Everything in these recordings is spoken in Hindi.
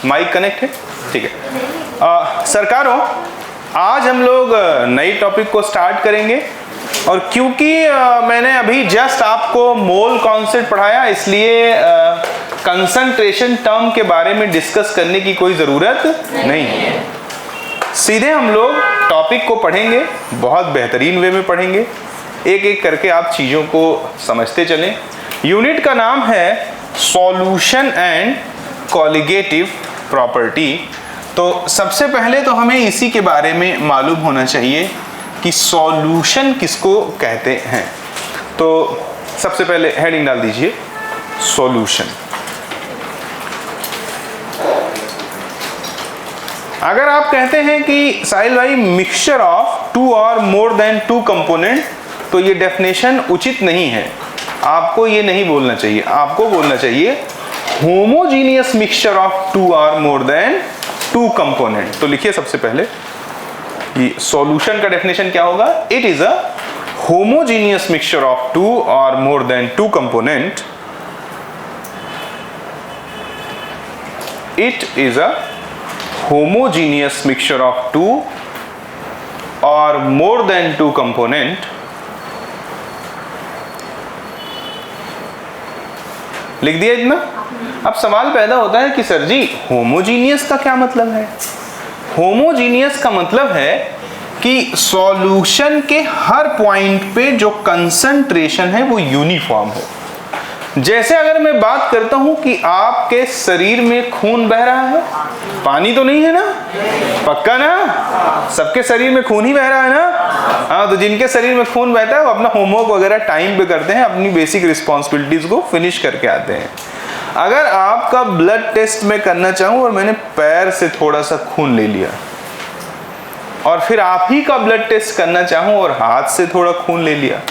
माइक कनेक्ट है? ठीक है। सरकारों, आज हम लोग नई टॉपिक को स्टार्ट करेंगे और क्योंकि मैंने अभी जस्ट आपको मोल कॉन्सेप्ट पढ़ाया, इसलिए कंसंट्रेशन टर्म के बारे में डिस्कस करने की कोई ज़रूरत नहीं है। सीधे हम लोग टॉपिक को पढ़ेंगे, बहुत बेहतरीन वे में पढ़ेंगे, एक एक करके आप चीज़ों को समझते चलें। यूनिट का नाम है सॉल्यूशन एंड कॉलिगेटिव प्रॉपर्टी। तो सबसे पहले तो हमें इसी के बारे में मालूम होना चाहिए कि सॉल्यूशन किसको कहते हैं। तो सबसे पहले हेडिंग डाल दीजिए सॉल्यूशन। अगर आप कहते हैं कि साहिल भाई mixture of two or more than two component, तो ये डेफिनेशन उचित नहीं है। आपको ये नहीं बोलना चाहिए, आपको बोलना चाहिए homogeneous mixture of two or more than two component. तो लिखिए सबसे पहले कि सॉल्यूशन का डेफिनेशन क्या होगा। It is a homogeneous mixture of two or more than two component. इट इज अ homogeneous mixture of two or more than two component। लिख दिया इतना। अब सवाल पैदा होता है कि सर जी होमोजीनियस का क्या मतलब है। होमोजीनियस का मतलब है कि सॉल्यूशन के हर पॉइंट पे जो कंसंट्रेशन है वो यूनिफॉर्म हो। जैसे अगर मैं बात करता हूं कि आपके शरीर में खून बह रहा है, पानी तो नहीं है ना, पक्का ना, सबके शरीर में खून ही बह रहा है ना। हाँ, तो जिनके शरीर में खून बहता है वो अपना होमवर्क वगैरह टाइम पे करते हैं, अपनी बेसिक रिस्पॉन्सिबिलिटीज को फिनिश करके आते हैं। अगर आपका ब्लड टेस्ट मैं करना चाहूं और मैंने पैर से थोड़ा सा खून ले लिया और फिर आप ही का ब्लड टेस्ट करना चाहूं और हाथ से थोड़ा खून ले लिया,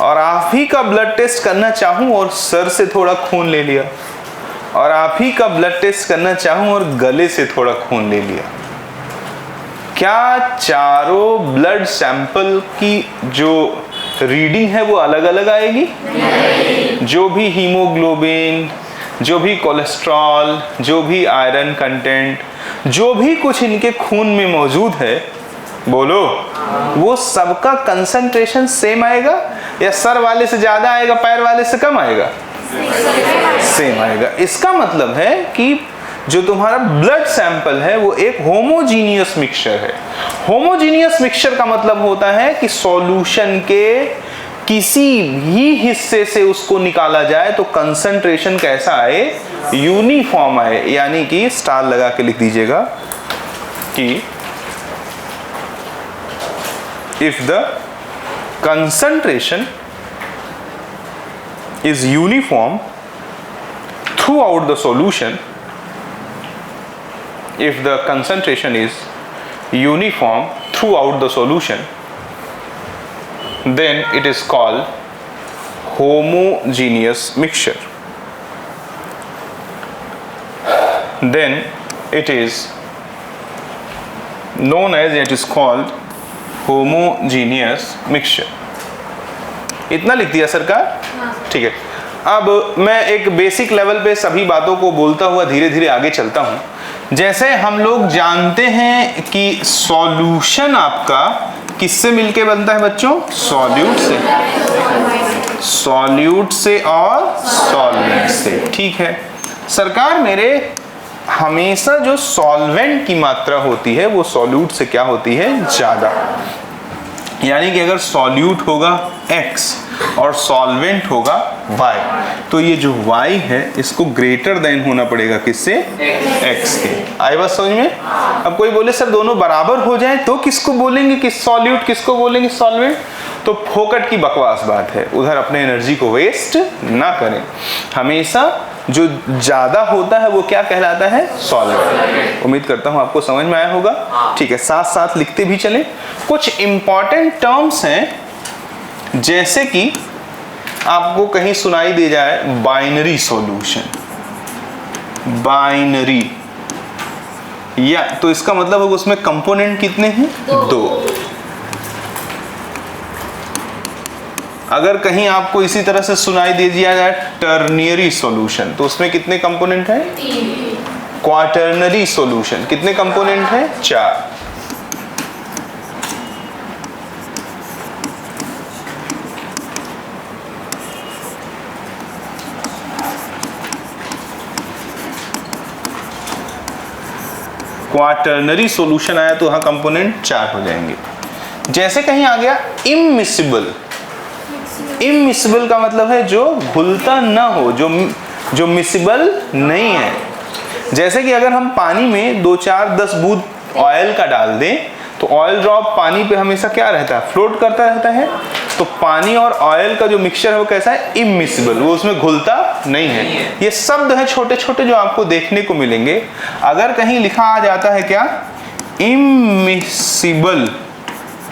और आप ही का ब्लड टेस्ट करना चाहूं और सर से थोड़ा खून ले लिया, और आप ही का ब्लड टेस्ट करना चाहूं और गले से थोड़ा खून ले लिया, क्या चारों ब्लड सैंपल की जो रीडिंग है वो अलग अलग आएगी? नहीं। जो भी हीमोग्लोबिन, जो भी कोलेस्ट्रॉल, जो भी आयरन कंटेंट, जो भी कुछ इनके खून में मौजूद है, बोलो, वो सबका कंसंट्रेशन सेम आएगा या सर वाले से ज्यादा आएगा, पैर वाले से कम आएगा? सेम आएगा। इसका मतलब है कि जो तुम्हारा ब्लड सैंपल है वो एक होमोजीनियस मिक्सचर है। होमोजीनियस मिक्सचर का मतलब होता है कि सॉल्यूशन के किसी भी हिस्से से उसको निकाला जाए तो कंसंट्रेशन कैसा आए? यूनिफॉर्म आए। यानी कि स्टार लगा के लिख दीजिएगा कि if the concentration is uniform throughout the solution, if the concentration is uniform throughout the solution, then it is called homogeneous mixture. Then it is known as, it is called homogeneous mixture. इतना लिख दिया सरकार? ठीक है। अब मैं एक बेसिक लेवल पे सभी बातों को बोलता हुआ धीरे धीरे आगे चलता हूं। जैसे हम लोग जानते हैं कि सॉल्यूशन आपका किससे मिलके बनता है बच्चों? सॉल्यूट से, सॉल्यूट से और सॉल्वेंट से। ठीक है सरकार, मेरे हमेशा जो सॉल्वेंट की मात्रा होती है वो सॉल्यूट से क्या होती है? ज्यादा। यानी कि अगर सॉल्यूट होगा X और सॉल्वेंट होगा Y, तो ये जो Y है इसको ग्रेटर देन होना पड़ेगा किससे? X के। आई बात समझ में? अब कोई बोले सर दोनों बराबर हो जाए तो किसको बोलेंगे कि सॉल्यूट, किसको बोलेंगे सॉल्वेंट? तो फोकट की बकवास बात है, उधर अपने एनर्जी को वेस्ट ना करें। हमेशा जो ज्यादा होता है वो क्या कहलाता है? सॉल्वेंट। उम्मीद करता हूं आपको समझ में आया होगा। ठीक है, साथ साथ लिखते भी चलें। कुछ इंपॉर्टेंट टर्म्स हैं, जैसे कि आपको कहीं सुनाई दे जाए बाइनरी सॉल्यूशन, बाइनरी, या तो इसका मतलब होगा उसमें कंपोनेंट कितने हैं? दो। अगर कहीं आपको इसी तरह से सुनाई दे दिया जाए टर्नियरी सॉल्यूशन, तो उसमें कितने कंपोनेंट हैं? Quaternary solution. कितने कंपोनेंट हैं? 4। क्वाटर्नरी सॉल्यूशन आया तो वहां कंपोनेंट 4 हो जाएंगे। जैसे कहीं आ गया इममिसिबल। इममिसिबल का मतलब है जो घुलता ना हो, जो मिसिबल नहीं है। जैसे कि अगर हम पानी में 2, 4, 10 बूंद ऑयल का डाल दें तो ऑयल ड्रॉप पानी पे हमेशा क्या रहता है? फ्लोट करता रहता है। तो पानी और ऑयल का जो मिक्सचर है वो कैसा है? इममिसिबल, वो उसमें घुलता नहीं है। ये शब्द है छोटे छोटे जो आपको देखने को मिलेंगे। अगर कहीं लिखा आ जाता है क्या? इममिसिबल,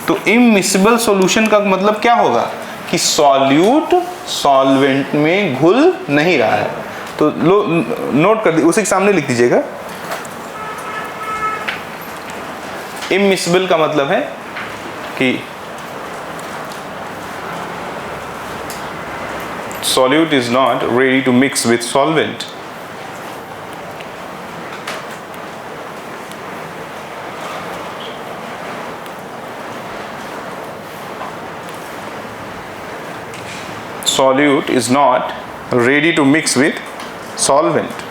तो इममिसिबल सॉल्यूशन का मतलब क्या होगा? कि सॉल्यूट सॉल्वेंट में घुल नहीं रहा है। तो लो नोट कर दी, उसी के सामने लिख दीजिएगा। इममिसिबल का मतलब है कि solute is not ready to mix with solvent. Solute is not ready to mix with solvent.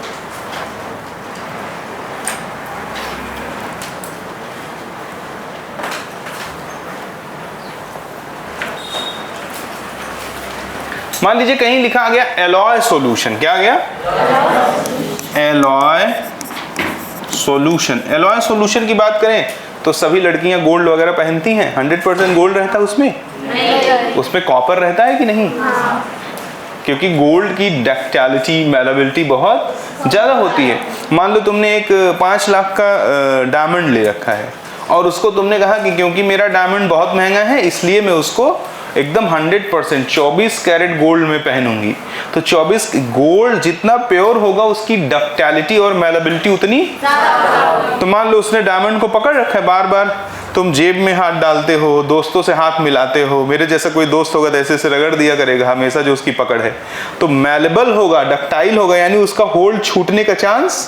मान लीजिए कहीं लिखा आ गया एलॉय सॉल्यूशन। क्या आ गया? Alloy solution. एलॉय सॉल्यूशन की बात करें तो सभी लड़कियां गोल्ड वगैरह पहनती हैं। 100% गोल्ड रहता है उसमें? नहीं। उसमें कॉपर रहता है कि नहीं? हाँ। क्योंकि गोल्ड की डक्टिलिटी, मेलेबिलिटी बहुत ज़्यादा होती है। मान लो तुमने एक 5 लाख का डायमंड ले रखा है और उसको तुमने कहा कि क्योंकि मेरा डायमंड बहुत महंगा है इसलिए मैं उसको एकदम 100% 24 कैरेट गोल्ड में पहनूंगी। तो 24 गोल्ड जितना प्योर होगा उसकी डक्टिलिटी और मेलेबिलिटी उतनी। तो मान लो उसने डायमंड को पकड़ रखा है, बार बार तुम जेब में हाथ डालते हो, दोस्तों से हाथ मिलाते हो। मेरे जैसा कोई दोस्त होगा तो ऐसे से रगड़ दिया करेगा हमेशा जो उसकी पकड़ है। तो मेलेबल होगा, डक्टाइल होगा, यानी उसका होल्ड छूटने का चांस।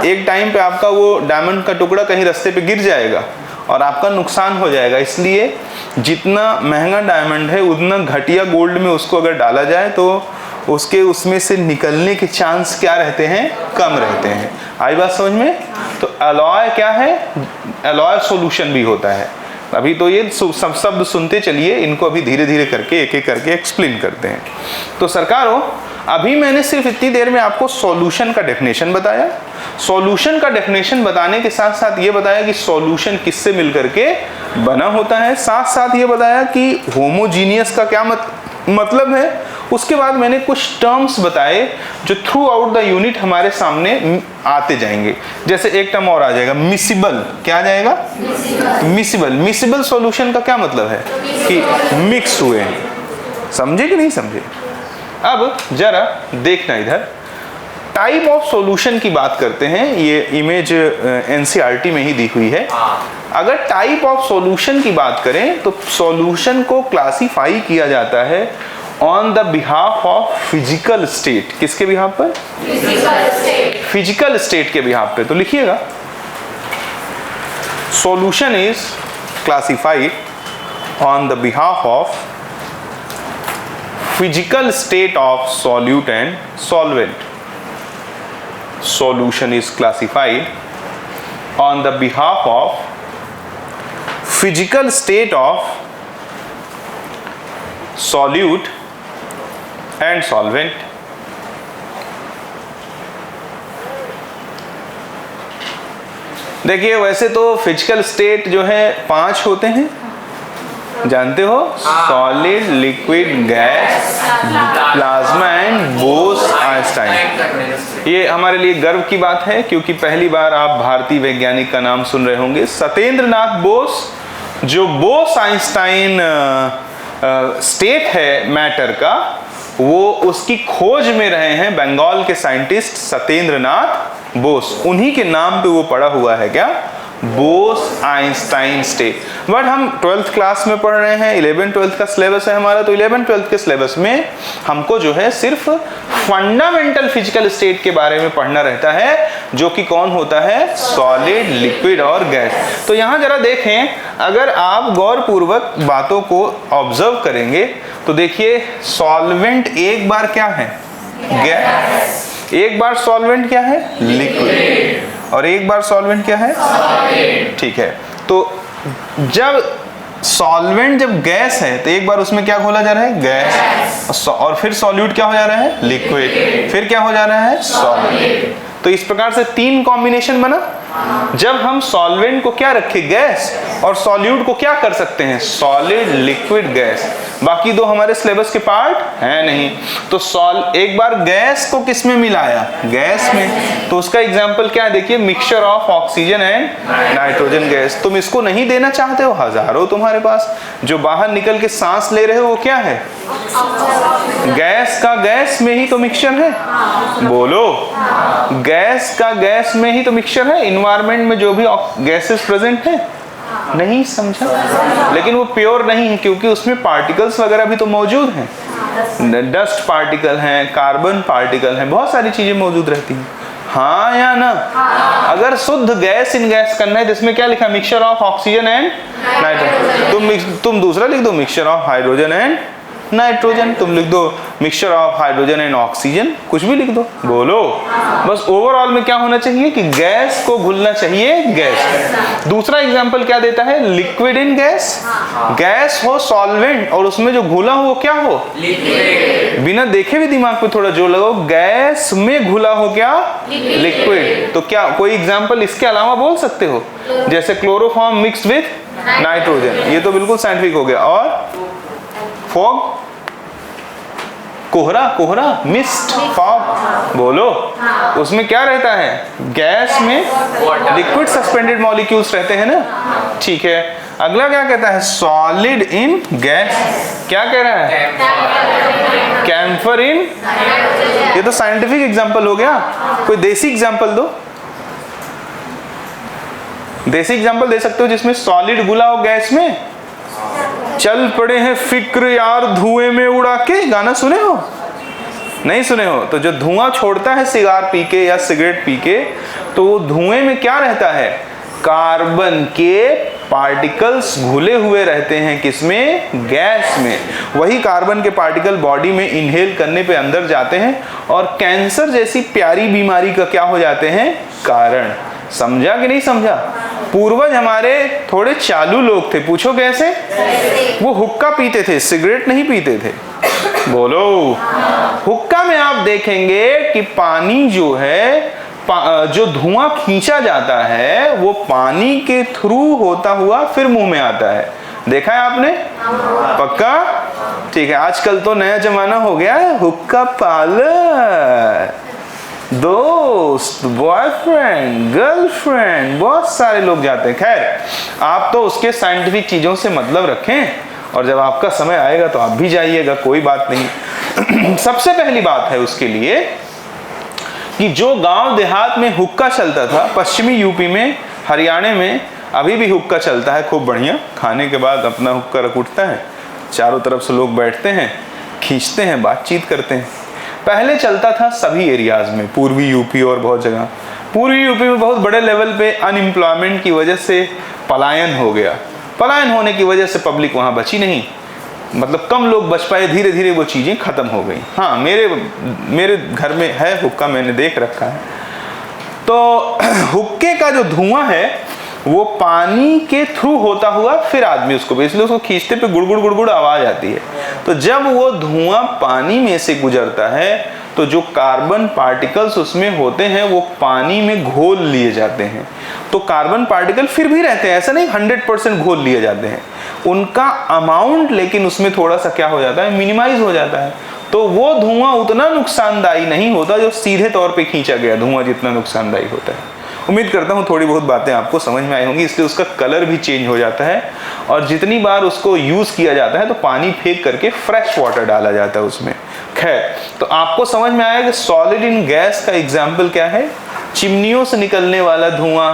एक टाइम पे आपका वो डायमंड का टुकड़ा कहीं रास्ते पे गिर जाएगा और आपका नुकसान हो जाएगा। इसलिए जितना महंगा डायमंड है उतना घटिया गोल्ड में उसको अगर डाला जाए तो उसके उसमें से निकलने के चांस क्या रहते हैं? कम रहते हैं। आई बात समझ में? तो अलॉय क्या है? अलॉय सॉल्यूशन भी होता है। अभी तो ये सब शब्द सुनते चलिए, इनको अभी धीरे धीरे करके एक एक करके एक्सप्लेन करते हैं। तो सरकारों, अभी मैंने सिर्फ इतनी देर में आपको सॉल्यूशन का डेफिनेशन बताया। सॉल्यूशन का डेफिनेशन बताने के साथ साथ ये बताया कि सॉल्यूशन किससे मिलकर के बना होता है। साथ साथ ये बताया कि होमोजीनियस का क्या मतलब है। उसके बाद मैंने कुछ टर्म्स बताए जो थ्रू आउट द यूनिट हमारे सामने आते जाएंगे। जैसे एक टर्म और आ जाएगा, मिसिबल। क्या आ जाएगा? मिसिबल। मिसिबल सॉल्यूशन का क्या मतलब है? कि मिक्स हुए हैं। समझे कि नहीं समझे? अब जरा देखना इधर, टाइप ऑफ सॉल्यूशन की बात करते हैं। ये इमेज एनसीईआरटी में ही दी हुई है। अगर टाइप ऑफ सॉल्यूशन की बात करें तो सॉल्यूशन को क्लासिफाई किया जाता है on the behalf of physical state. किसके बिहाफ पर? फिजिकल स्टेट के बिहाफ पे। तो लिखिएगा, solution is classified on the behalf of physical state of solute and solvent. Solution is classified on the behalf of physical state of solute and solvent. देखिए, वैसे तो फिजिकल स्टेट जो है 5 होते हैं, जानते हो? Solid, liquid, gas, plasma and Bose Einstein. ये हमारे लिए गर्व की बात है क्योंकि पहली बार आप भारतीय वैज्ञानिक का नाम सुन रहे होंगे, सत्येंद्र नाथ बोस। जो बोस-आइंस्टाइन स्टेट है मैटर का, वो उसकी खोज में रहे हैं बंगाल के साइंटिस्ट सत्येंद्र नाथ बोस। उन्हीं के नाम पे वो पड़ा हुआ है क्या? Bose Einstein state. बट हम 12th क्लास में पढ़ रहे हैं, 11 12th का सिलेबस है हमारा, तो 11 12th के सिलेबस में हमको जो है सिर्फ फंडामेंटल फिजिकल स्टेट के बारे में पढ़ना रहता है, जो कि कौन होता है, सॉलिड, लिक्विड और गैस। तो यहाँ जरा देखें, अगर आप गौरपूर्वक बातों को ऑब्जर्व करेंगे तो देखिए सॉल्वेंट एक बार क्या है, गैस, एक बार सॉल्वेंट क्या है, लिक्विड, और एक बार सॉल्वेंट क्या है, ठीक है। तो जब सॉल्वेंट जब गैस है तो एक बार उसमें क्या घोला जा रहा है, गैस, और फिर सॉल्यूट क्या हो जा रहा है, लिक्विड, फिर क्या हो जा रहा है, सॉलिड। तो इस प्रकार से 3 कॉम्बिनेशन बना। जब हम सॉल्वेंट को क्या रखे, गैस, और सॉल्यूट को क्या कर सकते हैं, सॉलिड, लिक्विड, गैस। बाकी 2 हमारे सिलेबस के पार्ट हैं नहीं। तो एक बार गैस को किस में मिलाया, गैस में, तो उसका एग्जांपल क्या है, देखिए mixture of oxygen and nitrogen gas. तुम इसको नहीं देना चाहते हो, हजारों तुम्हारे पास, जो बाहर निकल के सांस ले रहे हो वो क्या है, गैस का गैस में ही तो मिक्सचर है, बोलो, गैस का गैस में ही तो मिक्सचर है। इन्वायरमेंट में जो भी गैसेस प्रेजेंट है, नहीं समझा, लेकिन वो प्योर नहीं है क्योंकि उसमें पार्टिकल्स वगैरह भी तो मौजूद हैं, डस्ट पार्टिकल हैं, कार्बन पार्टिकल हैं, बहुत सारी चीजें मौजूद रहती हैं, हाँ या ना। अगर शुद्ध गैस इन गैस करना है तो इसमें क्या लिखा, mixture of oxygen and nitrogen. तुम दूसरा लिख दो, mixture of hydrogen and nitrogen, तुम लिख दो mixture of hydrogen and oxygen, कुछ भी लिख दो, बोलो। बस ओवरऑल में क्या होना चाहिए कि गैस को घुलना चाहिए, गैस। दूसरा एग्जांपल क्या देता है, लिक्विड इन गैस, गैस हो सॉल्वेंट और उसमें जो घुला हो वो क्या हो, लिक्विड। बिना देखे भी दिमाग पे थोड़ा जोर लगाओ, गैस में घुला हो क्या, लिक्विड। तो क्या कोई एग्जांपल इसके अलावा बोल सकते हो, जैसे क्लोरोफॉर्म मिक्स्ड विथ नाइट्रोजन, ये तो बिल्कुल साइंटिफिक हो गया। और फॉग, कोहरा, कोहरा, मिस्ट, फॉग, बोलो, उसमें क्या रहता है, गैस में लिक्विड सस्पेंडेड मॉलिक्यूल्स रहते हैं ना, ठीक है। अगला क्या कहता है, सॉलिड इन गैस, क्या कह रहा है, कैम्फर इन, ये तो साइंटिफिक एग्जांपल हो गया। कोई देसी एग्जांपल दो, देसी एग्जांपल दे सकते हो जिसमें सॉलिड घुला हो गैस में। चल पड़े हैं फिक्र यार धुएं में उड़ा के, गाना सुने हो, नहीं सुने हो? तो जो धुआं छोड़ता है सिगार पी के या सिगरेट पी के, तो वो धुएं में क्या रहता है, कार्बन के पार्टिकल्स घुले हुए रहते हैं, किसमें, गैस में। वही कार्बन के पार्टिकल बॉडी में इनहेल करने पे अंदर जाते हैं और कैंसर जैसी प्यारी बीमारी का क्या हो जाते हैं, कारण। समझा कि नहीं समझा? पूर्वज हमारे थोड़े चालू लोग थे, पूछो कैसे? वो हुक्का पीते थे, सिगरेट नहीं पीते थे, बोलो। हुक्का में आप देखेंगे कि पानी जो है, जो धुआं खींचा जाता है वो पानी के थ्रू होता हुआ फिर मुंह में आता है, देखा है आपने? पक्का? ठीक है। आजकल तो नया जमाना हो गया है, हुक्का पार्लर, दोस्त, बॉयफ्रेंड, गर्लफ्रेंड, बहुत सारे लोग जाते हैं। खैर, आप तो उसके साइंटिफिक चीजों से मतलब रखें, और जब आपका समय आएगा तो आप भी जाइएगा, कोई बात नहीं। सबसे पहली बात है उसके लिए कि जो गांव देहात में हुक्का चलता था, पश्चिमी यूपी में, हरियाणा में अभी भी हुक्का चलता है खूब बढ़िया। खाने के बाद अपना हुक्का रख उठता है, चारों तरफ से लोग बैठते हैं, खींचते हैं, बातचीत करते हैं। पहले चलता था सभी एरियाज में, पूर्वी यूपी और बहुत जगह। पूर्वी यूपी में बहुत बड़े लेवल पे अनएम्प्लॉयमेंट की वजह से पलायन हो गया। पलायन होने की वजह से पब्लिक वहाँ बची नहीं, मतलब कम लोग बच पाए, धीरे धीरे वो चीज़ें ख़त्म हो गई। हाँ, मेरे घर में है हुक्का, मैंने देख रखा है। तो हुक्के का जो धुआं है वो पानी के थ्रू होता हुआ फिर आदमी उसको, इसलिए उसको खींचते पे गुड़गुड़ गुड़गुड़ आवाज़ आती है। तो जब वो धुआं पानी में से गुजरता है तो जो कार्बन पार्टिकल्स उसमें होते हैं वो पानी में घोल लिए जाते हैं। तो कार्बन पार्टिकल फिर भी रहते हैं, ऐसा नहीं 100% घोल लिए जाते हैं, उनका अमाउंट लेकिन उसमें थोड़ा सा क्या हो जाता है, मिनिमाइज हो जाता है। तो वो धुआं उतना नुकसानदायी नहीं होता जो सीधे तौर पे खींचा गया धुआं जितना नुकसानदायी होता है। उम्मीद करता हूँ थोड़ी बहुत बातें आपको समझ में आई होंगी, इसलिए उसका कलर भी चेंज हो जाता है, और जितनी बार उसको यूज़ किया जाता है तो पानी फेंक करके फ्रेश वाटर डाला जाता है उसमें। खैर, तो आपको समझ में आया कि सॉलिड इन गैस का एग्जाम्पल क्या है, चिमनियों से निकलने वाला धुआं,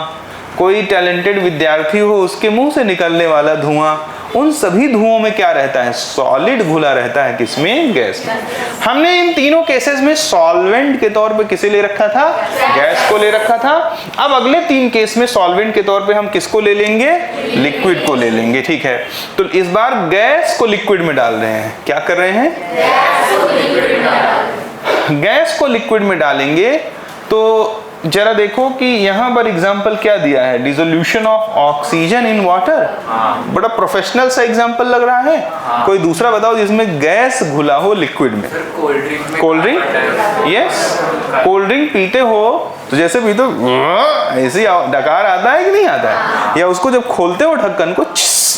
कोई टैलेंटेड विद्यार्थी हो, उसके मुंह से निकलने वाला धुआं, उन सभी धुओं में क्या रहता है? सॉलिड घुला रहता है। किसमें? गैस में। हमने इन तीनों केसेस में सॉल्वेंट के तौर पे किसे ले रखा था? गैस को ले रखा था। अब अगले 3 केस में सॉल्वेंट के तौर पे हम किसको ले लेंगे? लिक्विड को ले लेंगे। ठीक है, तो इस बार गैस को लिक्विड में डाल रहे हैं। क्या कर रहे हैं? गैस को लिक्विड में डालेंगे। तो जरा देखो कि यहां पर एग्जांपल क्या दिया है, dissolution of oxygen in water. बड़ा प्रोफेशनल सा एग्जांपल लग रहा है। कोई दूसरा बताओ जिसमें गैस घुला हो लिक्विड में। Cold drink, yes, cold drink पीते हो तो जैसे पीते हो ऐसी डकार आता है कि नहीं आता है? या उसको जब खोलते हो ढक्कन को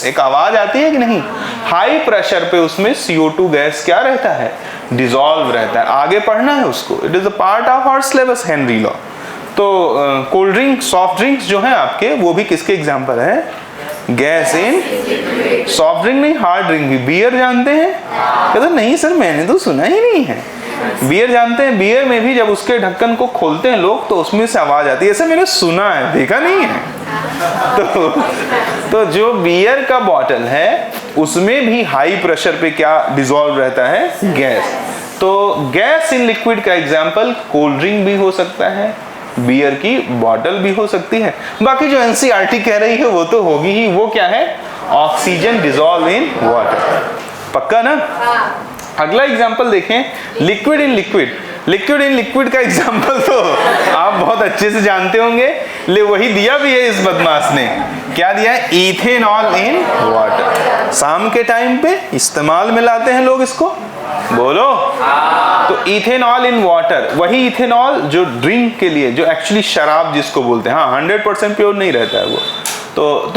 एक आवाज आती है कि नहीं? हाई प्रेशर पे उसमें CO2 गैस क्या रहता है? डिसॉल्व रहता है। आगे पढ़ना है उसको, it is a part of our syllabus, Henry law. तो कोल्ड ड्रिंक, सॉफ्ट ड्रिंक्स जो हैं आपके, वो भी किसके एग्जांपल है? गैस इन सॉफ्ट ड्रिंक नहीं, हार्ड ड्रिंक भी। बियर जानते हैं? कहते नहीं सर मैंने तो सुना ही नहीं है। बियर जानते हैं? बियर में भी जब उसके ढक्कन को खोलते हैं लोग तो उसमें से आवाज आती है। ऐसे मैंने सुना है, देखा नहीं है। तो जो बियर का बॉटल है उसमें भी हाई प्रेशर पे क्या डिसॉल्व रहता है? गैस। तो गैस इन लिक्विड का एग्जांपल कोल्ड ड्रिंक भी हो सकता है, बियर की बॉटल भी हो सकती है। बाकी जो एनसीईआरटी कह रही है वो तो होगी ही। वो क्या है? Oxygen dissolve in water. पक्का ना? अगला एग्जांपल देखें, liquid in liquid. Liquid in liquid का एग्जांपल तो आप बहुत अच्छे से जानते होंगे, ले वही दिया भी है इस बदमाश ने। क्या दिया है? Ethanol in water. शाम के टाइम पे इस्तेमाल में लाते हैं लोग इसको, बोलो। तो इथेनॉल इन वाटर, वही इथेनॉल जो ड्रिंक के लिए, जो एक्चुअली शराब जिसको बोलते हैं, हाँ 100% प्योर नहीं रहता है वो। तो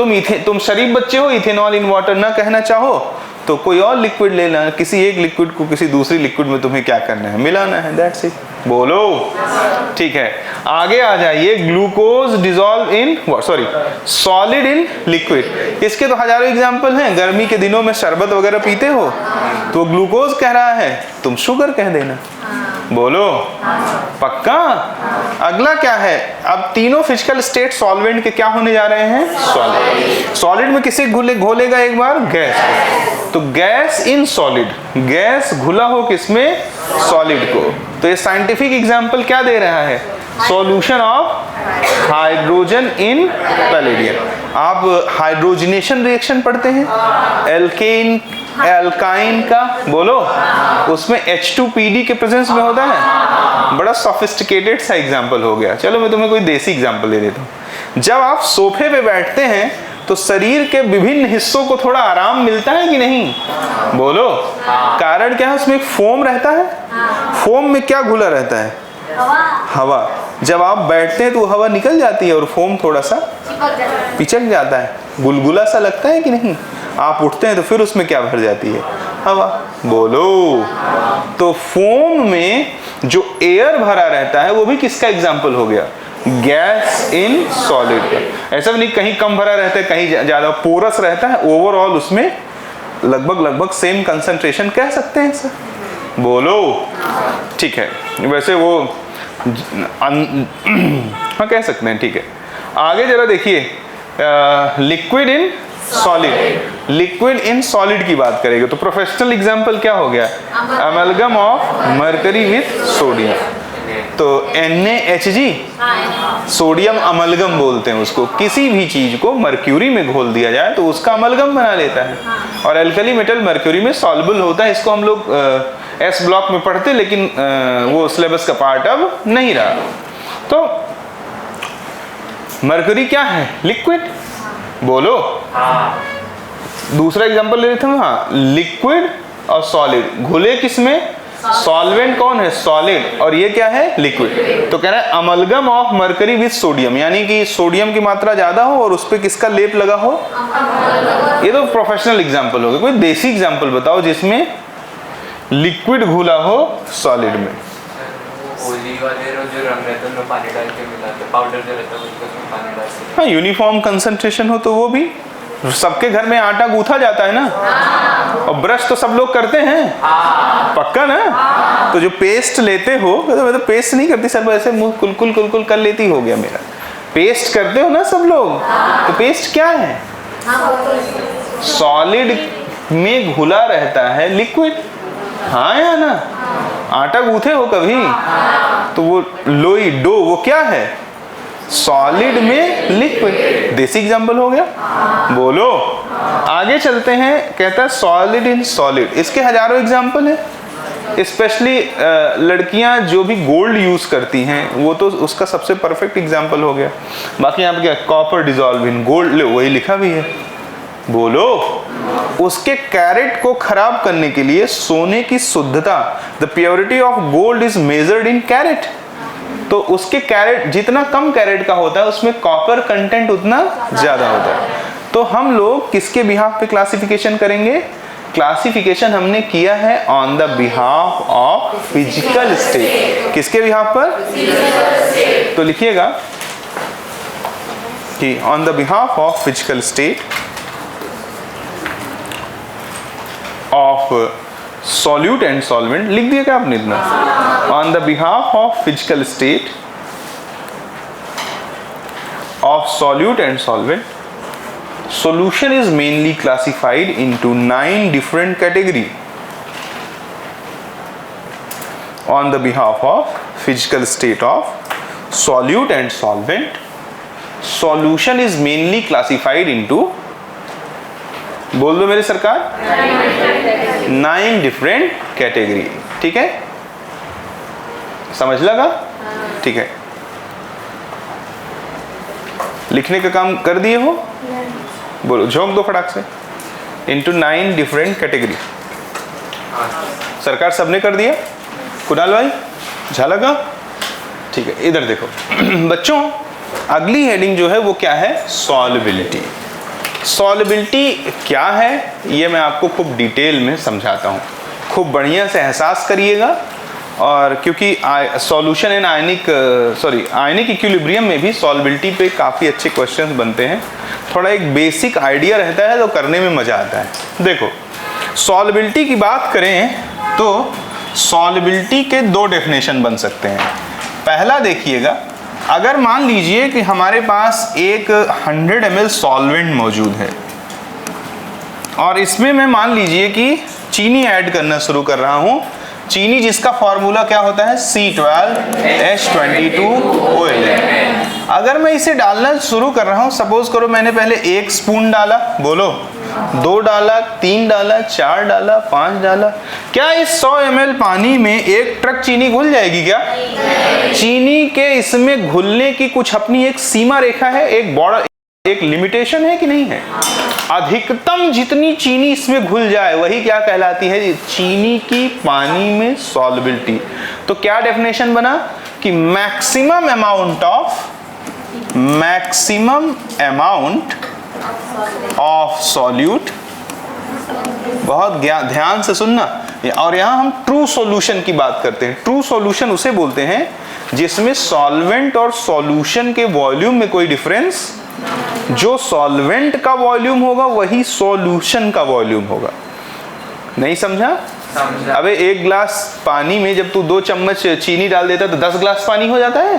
तुम शरीफ बच्चे हो, इथेनॉल इन वाटर ना कहना चाहो तो कोई और लिक्विड लेना, किसी एक लिक्विड को किसी दूसरी लिक्विड में तुम्हें क्या करना है? मिलाना है, दैट्स इट। बोलो, ठीक है। आगे आ जाइए, glucose dissolve in solid in liquid. इसके तो हजारों एग्जांपल हैं। गर्मी के दिनों में शरबत वगैरह पीते हो तो ग्लूकोज कह रहा है, तुम शुगर कह देना। बोलो, पक्का? अगला क्या है? अब तीनों फिजिकल स्टेट सॉल्वेंट के क्या होने जा रहे हैं? सॉलिड। सॉलिड में किसे घोलेगा एक बार? गैस। तो गैस इन सॉलिड, गैस घुला हो किसमें? सॉलिड को। तो ये साइंटिफिक एग्जांपल क्या दे रहा है? Solution of hydrogen in palladium. आप हाइड्रोजनेशन रिएक्शन पढ़ते हैं, एल्काइन का, बोलो, उसमें H2PD के प्रेजेंस में होता है। बड़ा सोफिस्टिकेटेड सा एग्जांपल हो गया। चलो मैं तुम्हें कोई देसी एग्जांपल दे देता हूँ। जब आप सोफे पे बैठते हैं तो शरीर के विभिन्न हिस्सों को थोड़ा आराम मिलता है कि नहीं? बोलो, कारण क्या है? उसमें एक फोम रहता है। फोम में क्या घुला रहता है? हवा। जब आप बैठते हैं तो वो हवा निकल जाती है और फोम थोड़ा सा पिचक जाता है, गुलगुला सा लगता है कि नहीं? आप उठते हैं तो फिर उसमें क्या भर जाती है? हवा। बोलो, तो फोम में जो एयर भरा रहता है वो भी किसका एग्जाम्पल हो गया? Gas in solid. ऐसा भी नहीं कहीं कम भरा रहता है, कहीं ज्यादा पोरस रहता है, ओवरऑल उसमें लगभग सेम कंसंट्रेशन कह सकते हैं सर। बोलो, ठीक है। वैसे वो हाँ कह सकते हैं, ठीक है। आगे जरा देखिए, liquid in solid. Liquid in solid की बात करेंगे तो प्रोफेशनल एग्जांपल क्या हो गया? Amalgam of mercury with sodium. तो NaHG, सोडियम अमलगम बोलते हैं उसको। किसी भी चीज को मर्क्यूरी में घोल दिया जाए तो उसका अमलगम बना लेता है। और एल्कली मेटल मर्क्यूरी में सॉल्युबल होता है। इसको हम लोग S ब्लॉक में पढ़ते, लेकिन वो सिलेबस का पार्ट अब नहीं रहा। तो मर्क्यूरी क्या है? लिक्विड। बोलो, दूसरा एग्जांपल ले लेते हैं। हाँ, लिक्विड और सॉलिड घुले किसमें? सॉल्वेंट कौन है? सॉलिड। और ये क्या है? लिक्विड। तो कह रहा है amalgam of mercury with sodium, यानी कि सोडियम की मात्रा ज्यादा हो और उस पे किसका लेप लगा हो? ये तो प्रोफेशनल एग्जांपल हो गया। कोई देसी एग्जांपल बताओ जिसमें लिक्विड घुला हो सॉलिड में। होली वाले जो रंग रहता है उसमें पानी डाल के मिलाते, पाउडर जो रहता है उसमें पानी डालते। हाँ, यूनिफॉर्म कंसंट्रेशन हो तो वो भी। सबके घर में आटा गूथा जाता है ना, और ब्रश तो सब लोग करते हैं, पक्का ना? तो जो पेस्ट लेते हो, मैं तो पेस्ट नहीं करती सर, ऐसे मुंह कुलकुल कर लेती हो गया मेरा। पेस्ट करते हो ना सब लोग, तो पेस्ट क्या है? सॉलिड में घुला रहता है लिक्विड, हाँ या ना? आटा गूंथे हो कभी? तो वो लोई डो वो क्या है? सॉलिड में लिक्विड। देसी एग्जांपल हो गया, बोलो। आगे चलते हैं, कहता है सॉलिड इन सॉलिड, इसके हजारों एग्जांपल हैं। स्पेशली लड़कियां जो भी गोल्ड यूज करती हैं वो तो उसका सबसे परफेक्ट एग्जांपल हो गया। बाकी यहाँ पे क्या, कॉपर डिजॉल्व इन गोल्ड, वही लिखा भी है, बोलो। उसके कैरेट को खराब करने के लिए सोने की शुद्धता, the purity of gold is measured in carat. तो उसके कैरेट जितना कम कैरेट का होता है उसमें कॉपर कंटेंट उतना ज्यादा होता है। तो हम लोग किसके बिहाफ पे क्लासिफिकेशन करेंगे? क्लासिफिकेशन हमने किया है on the behalf of physical state. किसके बिहाफ पर? तो लिखिएगा कि on the behalf of physical state of solute and solvent. लिख दिया क्या आपने इतना? On the behalf of physical state of solute and solvent, solution is mainly classified into 9 different categories. On the behalf of physical state of solute and solvent, solution is mainly classified into, बोल दो मेरे सरकार, 9 different category। ठीक है, समझ लगा? ठीक है, लिखने का काम कर दिए हो? बोलो, झोंक दो फटाक से। Into 9 different category. सरकार सबने कर दिया? कुणाल भाई झालगा? ठीक है, इधर देखो बच्चों, अगली हेडिंग जो है वो क्या है? सॉल्युबिलिटी। सॉल्युबिलिटी क्या है ये मैं आपको खूब डिटेल में समझाता हूँ, खूब बढ़िया से एहसास करिएगा। और क्योंकि सॉल्यूशन एंड आयनिक इक्विलिब्रियम में भी सॉल्युबिलिटी पे काफ़ी अच्छे क्वेश्चंस बनते हैं, थोड़ा एक बेसिक आइडिया रहता है तो करने में मज़ा आता है। देखो, सॉल्युबिलिटी की बात करें तो सॉल्युबिलिटी के 2 डेफिनेशन बन सकते हैं। पहला देखिएगा, अगर मान लीजिए कि हमारे पास एक 100 ml सॉल्वेंट मौजूद है और इसमें मैं मान लीजिए कि चीनी ऐड करना शुरू कर रहा हूँ। चीनी जिसका फॉर्मूला क्या होता है? C12H22OL। अगर मैं इसे डालना शुरू कर रहा हूँ, सपोज करो मैंने पहले 1 स्पून डाला, बोलो 2 डाला, 3 डाला, 4 डाला, 5 डाला, क्या इस 100 ml पानी में 1 ट्रक चीनी घुल जाएगी क्या? चीनी के इसमें घुलने की कुछ अपनी एक सीमा रेखा है, एक लिमिटेशन है कि नहीं है? अधिकतम जितनी चीनी इसमें घुल जाए वही क्या कहलाती है? चीनी की पानी में सॉल्युबिलिटी। तो क्या डेफिनेशन बना कि मैक्सिमम अमाउंट ऑफ सॉल्यूट, बहुत ध्यान से सुनना, और यहां हम ट्रू सॉल्यूशन की बात करते हैं। ट्रू सॉल्यूशन उसे बोलते हैं जिसमें सॉल्वेंट और सॉल्यूशन के वॉल्यूम में कोई डिफरेंस, जो सॉल्वेंट का वॉल्यूम होगा वही सॉल्यूशन का वॉल्यूम होगा। नहीं समझा? अबे 1 गिलास पानी में जब तू 2 चम्मच चीनी डाल देता तो 10 गिलास पानी हो जाता है?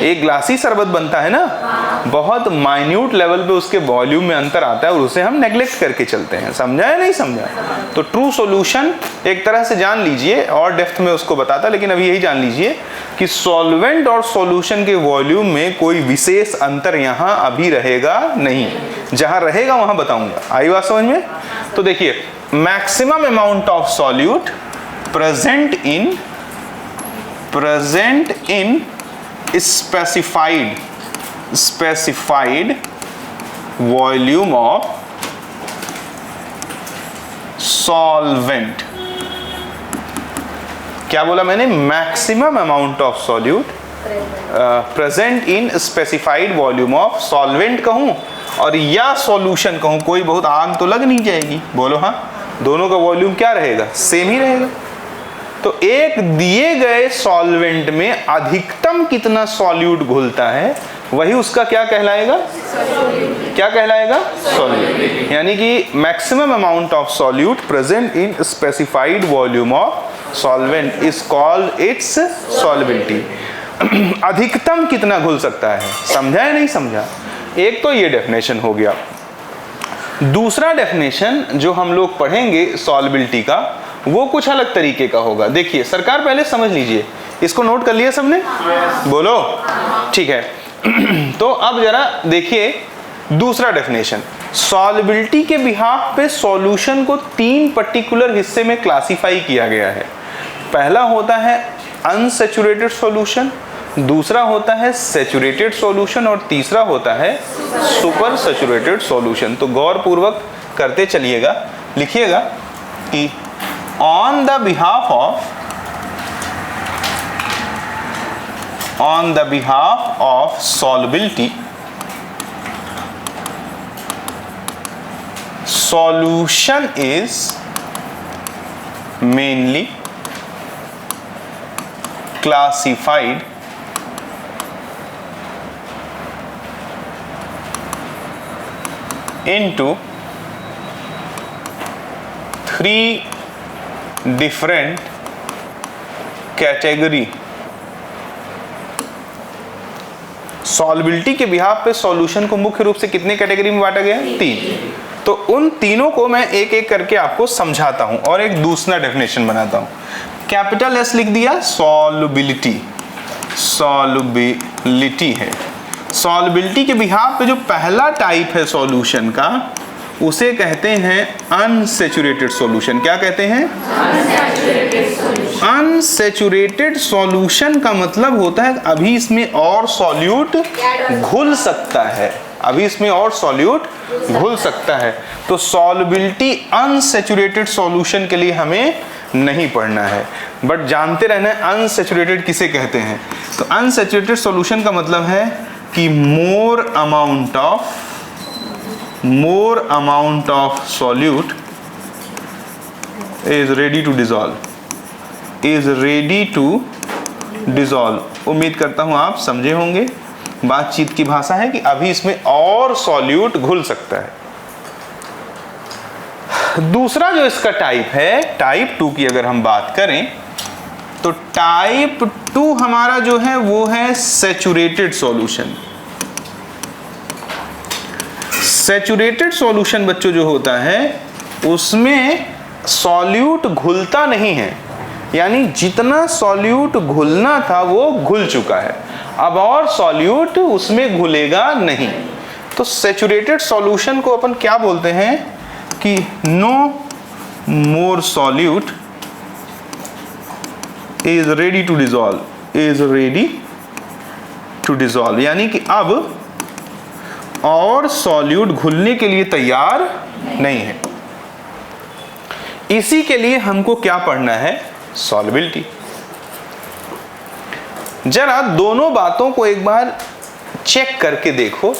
1 गिलास ही शरबत बनता है ना। बहुत माइन्यूट लेवल पे उसके वॉल्यूम में अंतर आता है और उसे हम नेग्लेक्ट करके चलते हैं। समझा या नहीं समझा? तो ट्रू सॉल्यूशन एक तरह से जान लीजिए, और डेप्थ में उसको बताता, लेकिन अभी यही जान लीजिए कि सॉल्वेंट और सॉल्यूशन के वॉल्यूम में कोई विशेष अंतर यहाँ अभी रहेगा नहीं, जहाँ रहेगा वहाँ बताऊंगा। आई बात समझ में? तो देखिए, maximum amount of solute present in specified volume of solvent। क्या बोला मैंने? Maximum amount of solute present in specified volume of solvent कहूं और या सॉल्यूशन कहूं, कोई बहुत आग तो लग नहीं जाएगी, बोलो हाँ। दोनों का वॉल्यूम क्या रहेगा? सेम ही रहेगा। तो एक दिए गए सॉल्वेंट में अधिकतम कितना सॉल्यूट घुलता है वही उसका क्या कहलाएगा? क्या कहलाएगा? सॉल्यूट। यानी कि maximum amount of solute present in specified volume of solvent is called its solubility. अधिकतम कितना घुल सकता है, समझा या नहीं समझा? एक तो ये डेफिनेशन हो गया। दूसरा डेफिनेशन जो हम लोग पढ़ेंगे सॉल्युबिलिटी का, वो कुछ अलग तरीके का होगा। देखिए सरकार, पहले समझ लीजिए, इसको नोट कर लिया सबने? बोलो, ठीक है। तो अब जरा देखिए दूसरा डेफिनेशन। सॉल्युबिलिटी के बिहाफ पे सॉल्यूशन को 3 पर्टिकुलर हिस्से में क्लासिफाई किया गया है। पहला होता है अनसैचुरेटेड सॉल्यूशन, दूसरा होता है सैचुरेटेड सॉल्यूशन और तीसरा होता है सुपर सैचुरेटेड सॉल्यूशन। तो गौर पूर्वक करते चलिएगा, लिखिएगा कि on the behalf of solubility, solution is mainly classified into 3 different category। Solubility के बिहाफ पे सॉल्यूशन को मुख्य रूप से कितने कैटेगरी में बांटा गया है? 3। तो उन तीनों को मैं एक एक करके आपको समझाता हूं और एक दूसरा डेफिनेशन बनाता हूं। कैपिटल एस लिख दिया, सॉल्युबिलिटी है। सॉल्युबिलिटी के बिहाफ पे जो पहला टाइप है सॉल्यूशन का, उसे कहते हैं अनसैचुरेटेड सॉल्यूशन। क्या कहते हैं? अनसैचुरेटेड सॉल्यूशन का मतलब होता है अभी इसमें और सॉल्यूट घुल सकता है, अभी इसमें और सॉल्यूट घुल सकता है। तो सॉल्युबिलिटी अनसैचुरेटेड सॉल्यूशन के लिए हमें नहीं पढ़ना है, बट जानते रहना है अनसैचुरेटेड किसे कहते हैं। तो अनसैचुरेटेड सॉल्यूशन का मतलब है कि more amount of solute is ready to dissolve. उम्मीद करता हूं आप समझे होंगे। बातचीत की भाषा है कि अभी इसमें और सॉल्यूट घुल सकता है। दूसरा जो इसका टाइप है, टाइप 2 की अगर हम बात करें तो टाइप 2 हमारा जो है वो है सैचुरेटेड सॉल्यूशन। सैचुरेटेड सॉल्यूशन बच्चों जो होता है उसमें सॉल्यूट घुलता नहीं है, यानी जितना सॉल्यूट घुलना था वो घुल चुका है, अब और सॉल्यूट उसमें घुलेगा नहीं। तो सैचुरेटेड सॉल्यूशन को अपन क्या बोलते हैं कि no more solute is ready to dissolve, यानी कि अब और सॉल्यूट घुलने के लिए तैयार नहीं है। इसी के लिए हमको क्या पढ़ना है? सॉल्युबिलिटी। जरा दोनों बातों को एक बार चेक करके देखो।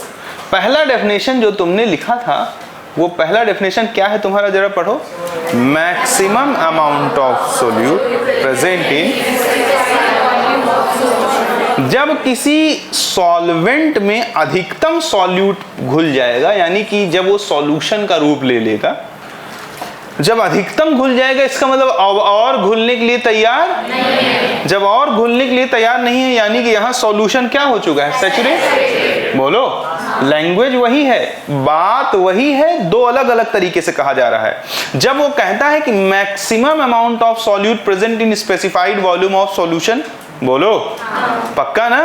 पहला डेफिनेशन जो तुमने लिखा था, वो पहला डेफिनेशन क्या है तुम्हारा? जरा पढ़ो। Maximum amount of solute present in, जब किसी सॉल्वेंट में अधिकतम सॉल्यूट घुल जाएगा, यानी कि जब वो सॉल्यूशन का रूप ले लेगा, जब अधिकतम घुल जाएगा इसका मतलब अब और घुलने के लिए तैयार नहीं। जब और घुलने के लिए तैयार नहीं है यानी कि यहाँ सॉल्यूशन क्या हो चुका है? सैचुरेट। बोलो, लैंग्वेज वही है, बात वही है, दो अलग अलग तरीके से कहा जा रहा है। जब वो कहता है कि maximum amount of solute present in specified volume of solution, बोलो पक्का ना?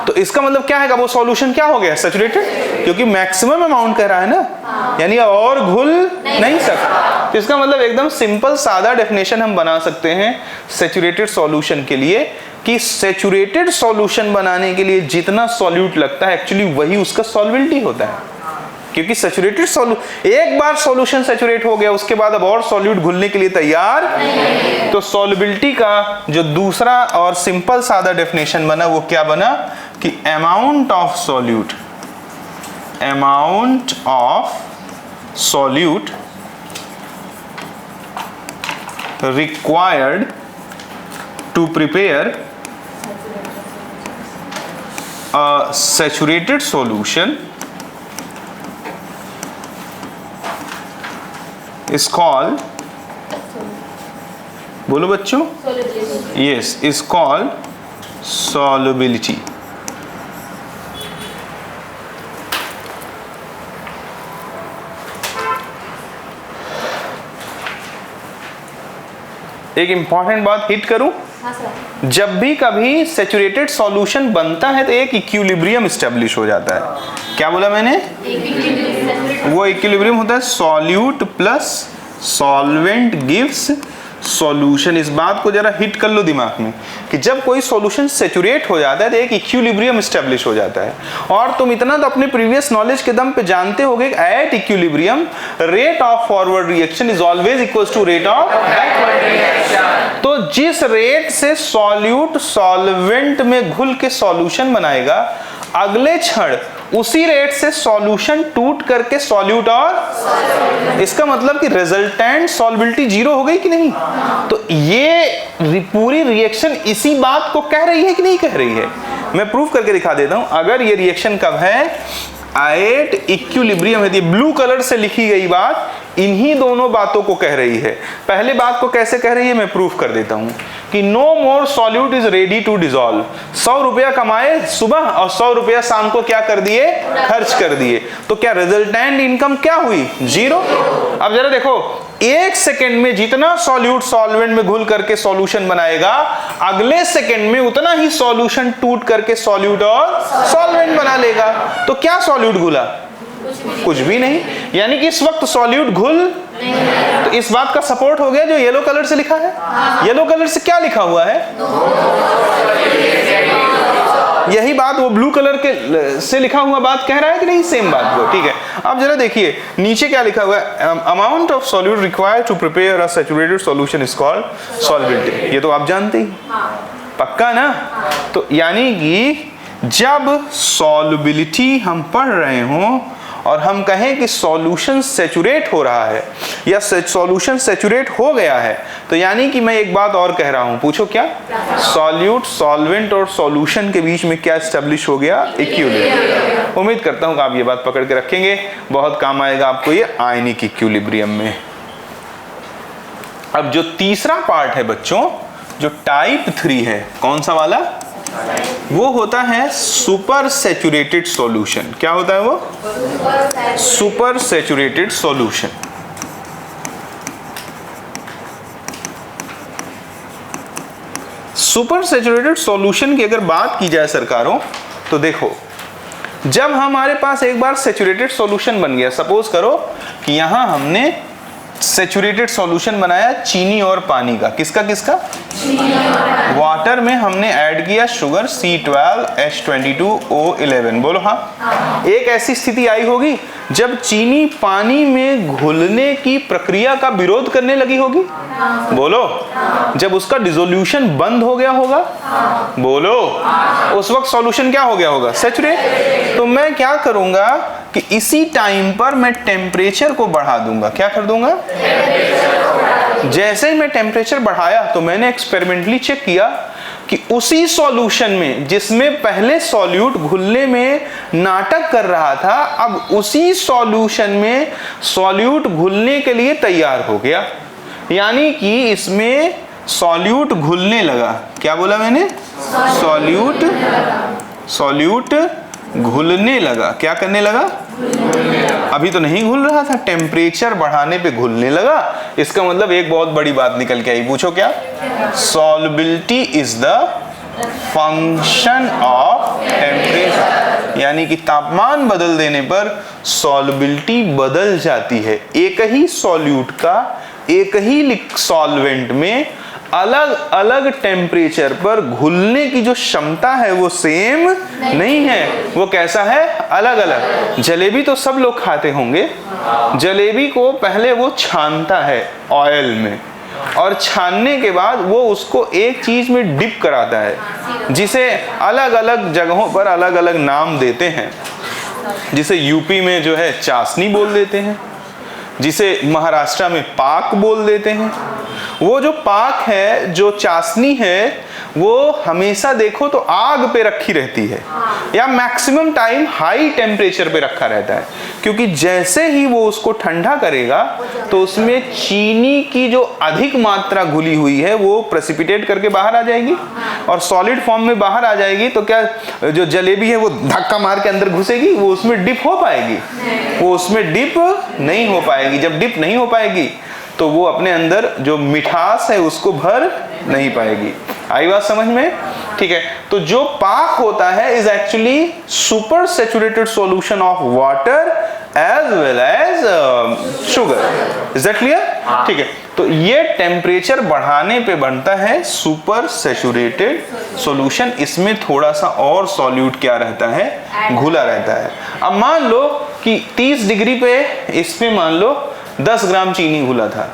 तो इसका मतलब क्या है? वो सॉल्यूशन क्या हो गया? सैचुरेटेड, क्योंकि मैक्सिमम अमाउंट कह रहा है ना, यानी और घुल नहीं सकता। तो इसका मतलब एकदम सिंपल सादा डेफिनेशन हम बना सकते हैं सैचुरेटेड सॉल्यूशन के लिए कि सैचुरेटेड सॉल्यूशन बनाने के लिए जितना सॉल्यूट लगता है एक्चुअली वही उसका सॉल्युबिलिटी होता है। क्योंकि सैचुरेटेड एक बार सॉल्यूशन सैचुरेट हो गया उसके बाद अब और सॉल्यूट घुलने के लिए तैयार नहीं। तो सॉल्युबिलिटी का जो दूसरा और सिंपल सादा डेफिनेशन बना वो क्या बना कि amount of solute required to prepare a saturated solution is called, बोलो बच्चों, yes, is called solubility। एक इंपॉर्टेंट बात हिट करूं, जब भी कभी सैचुरेटेड सॉल्यूशन बनता है तो एक इक्विलिब्रियम स्टेब्लिश हो जाता है। क्या बोला मैंने? वो इक्विलिब्रियम होता है solute plus solvent gives solution. इस बात को जरा हिट कर लो दिमाग में कि जब कोई सॉल्यूशन सैचुरेट हो जाता है तो एक इक्विलिब्रियम स्टेब्लिश हो जाता है। और तुम इतना तो अपने प्रीवियस नॉलेज के दम पे जानते होगे कि at equilibrium rate of forward reaction is always equal to rate of backward reaction. तो जिस रेट से सॉल्यूट सॉल्वेंट में घुल के सॉल्यूशन बनाएगा, अगले क्षण उसी रेट से सॉल्यूशन टूट करके सॉल्यूट और इसका मतलब कि रिजल्टेंट सॉल्युबिलिटी जीरो हो गई कि नहीं। तो ये पूरी रिएक्शन इसी बात को कह रही है कि नहीं कह रही है? मैं प्रूफ करके दिखा देता हूं। अगर ये रिएक्शन कब है? एट इक्विलिब्रियम है। ब्लू कलर से लिखी गई बात इन्हीं दोनों बातों को कह रही है। पहले बात को कैसे कह रही है मैं प्रूफ कर देता हूं कि no more solute is ready to dissolve. 100 रुपया कमाए सुबह और 100 रुपया शाम को क्या कर दिए? खर्च कर दिए। तो क्या रिजल्टेंट इनकम क्या हुई? जीरो। अब जरा देखो, एक सेकेंड में जितना सॉल्यूट सॉल्वेंट में घुल करके सॉल्यूशन बनाएगा, अगले सेकेंड में उतना ही सॉल्यूशन टूट करके सॉल्यूट और सॉल्वेंट बना लेगा। तो क्या सॉल्यूट घुला? कुछ भी नहीं। यानी कि इस वक्त सॉल्यूट घुल तो इस बात का सपोर्ट हो गया जो येलो कलर से लिखा है। येलो कलर से क्या लिखा हुआ है? यही बात वो ब्लू कलर के से लिखा हुआ बात कह रहा है कि नहीं? सेम बात को। ठीक है, अब जरा देखिए नीचे क्या लिखा हुआ है? Amount of solute required to prepare a saturated solution is called solubility. ये तो आप जानते ही, पक्का ना? तो यानी कि जब सॉल्युबिलिटी हम पढ़ रहे हों और हम कहें कि सॉल्यूशन सैचुरेट हो रहा है या सॉल्यूशन सैचुरेट हो गया है, तो यानी कि मैं एक बात और कह रहा हूं। पूछो क्या? सॉल्यूट सॉल्वेंट और सॉल्यूशन के बीच में क्या एस्टेब्लिश हो गया? इक्विलिब्रियम। उम्मीद करता हूं कि आप ये बात पकड़ के रखेंगे, बहुत काम आएगा आपको ये आयनिक इक्विलिब्रियम में। अब जो तीसरा पार्ट है बच्चों, जो टाइप 3 है, कौन सा वाला? वो होता है सुपर सैचुरेटेड सॉल्यूशन। क्या होता है वो? Super saturated solution. Super saturated solution की अगर बात की जाए सरकारों, तो देखो, जब हमारे पास एक बार सैचुरेटेड सॉल्यूशन बन गया, सपोज करो कि यहां हमने सैचुरेटेड सॉल्यूशन बनाया चीनी और पानी का। किसका किसका? वाटर में हमने ऐड किया शुगर C12H22O11। बोलो हाँ। एक ऐसी स्थिति आई होगी जब चीनी पानी में घुलने की प्रक्रिया का विरोध करने लगी होगी। बोलो। जब उसका डिसोल्यूशन बंद हो गया होगा। बोलो। उस वक्त सॉल्यूशन क्या हो गया होगा? सैचुरेट। तो मैं क्या करूंगा कि इसी टाइम पर मैं टेम्परेचर को बढ़ा दूंगा। क्या कर दूंगा? जैसे ही मैं टेम्परेचर बढ़ाया तो मैंने एक्सपेरिमेंटली चेक किया कि उसी सॉल्यूशन में जिसमें पहले सॉल्यूट घुलने में नाटक कर रहा था, अब उसी सॉल्यूशन में सॉल्यूट घुलने के लिए तैयार हो गया। यानी कि इसमें सॉल्यूट घुलने लगा। क्या बोला मैंने? सॉल्यूट घुलने लगा। क्या करने लगा? अभी तो नहीं घुल रहा था, टेम्परेचर बढ़ाने पे घुलने लगा। इसका मतलब एक बहुत बड़ी बात निकल के आई। पूछो क्या? Solubility is the function of temperature. यानी कि तापमान बदल देने पर सॉल्युबिलिटी बदल जाती है। एक ही सॉल्यूट का एक ही सॉल्वेंट में अलग अलग टेम्परेचर पर घुलने की जो क्षमता है वो सेम नहीं है। वो कैसा है? अलग अलग। जलेबी तो सब लोग खाते होंगे। जलेबी को पहले वो छानता है ऑयल में, और छानने के बाद वो उसको एक चीज में डिप कराता है, जिसे अलग अलग जगहों पर अलग अलग नाम देते हैं। जिसे यूपी में जो है चाशनी बोल देते हैं, जिसे महाराष्ट्र में पाक बोल देते हैं। वो जो पाक है, जो चाशनी है, वो हमेशा देखो तो आग पे रखी रहती है या मैक्सिमम टाइम हाई टेम्परेचर पे रखा रहता है, क्योंकि जैसे ही वो उसको ठंडा करेगा तो उसमें चीनी की जो अधिक मात्रा घुली हुई है वो प्रेसिपिटेट करके बाहर आ जाएगी और सॉलिड फॉर्म में बाहर आ जाएगी। तो क्या जो जलेबी है वो धक्का मार के अंदर घुसेगी, वो उसमें डिप हो पाएगी? वो उसमें डिप नहीं हो पाएगी। जब डिप नहीं हो पाएगी तो वो अपने अंदर जो मिठास है उसको भर नहीं पाएगी। आई बात समझ में? ठीक है, तो जो पाक होता है is actually super saturated solution of water as well as sugar. Is that clear? ठीक है, तो ये टेम्परेचर बढ़ाने पे बनता है सुपर सैचुरेटेड सॉल्यूशन। इसमें थोड़ा सा और सॉल्यूट क्या रहता है? घुला रहता है। अब मान लो कि 30 डिग्री पे इसमें मान लो 10 ग्राम चीनी घुला था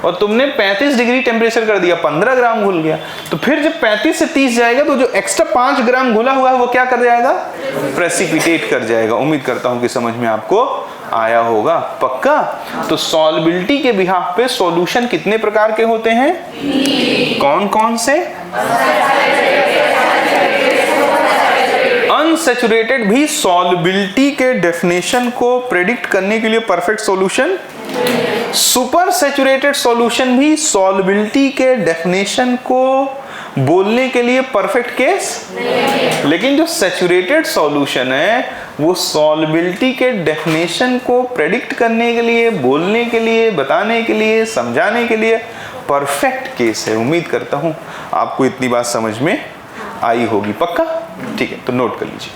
और तुमने 35 डिग्री टेम्परेचर कर दिया, 15 ग्राम घुल गया। तो फिर जब 35 से 30 जाएगा तो जो एक्स्ट्रा 5 ग्राम घुला हुआ है वो क्या कर जाएगा? प्रेसिपिटेट कर जाएगा। उम्मीद करता हूं कि समझ में आपको आया होगा। पक्का? तो सॉल्बिलिटी के बिहाफ पे सॉल्यूशन कितने प्रकार के होते हैं? कौन कौन से? अनसैचुरेटेड भी सॉल्बिलिटी के डेफिनेशन को प्रेडिक्ट करने के लिए perfect solution. Super saturated solution भी सॉल्बिलिटी के डेफिनेशन को बोलने के लिए परफेक्ट केस। लेकिन जो सैचुरेटेड सॉल्यूशन है वो सॉल्बिलिटी के डेफिनेशन को प्रेडिक्ट करने के लिए, बोलने के लिए, बताने के लिए, समझाने के लिए परफेक्ट केस है। उम्मीद करता हूं आपको इतनी बात समझ में आई होगी। पक्का? ठीक है, तो नोट कर लीजिए।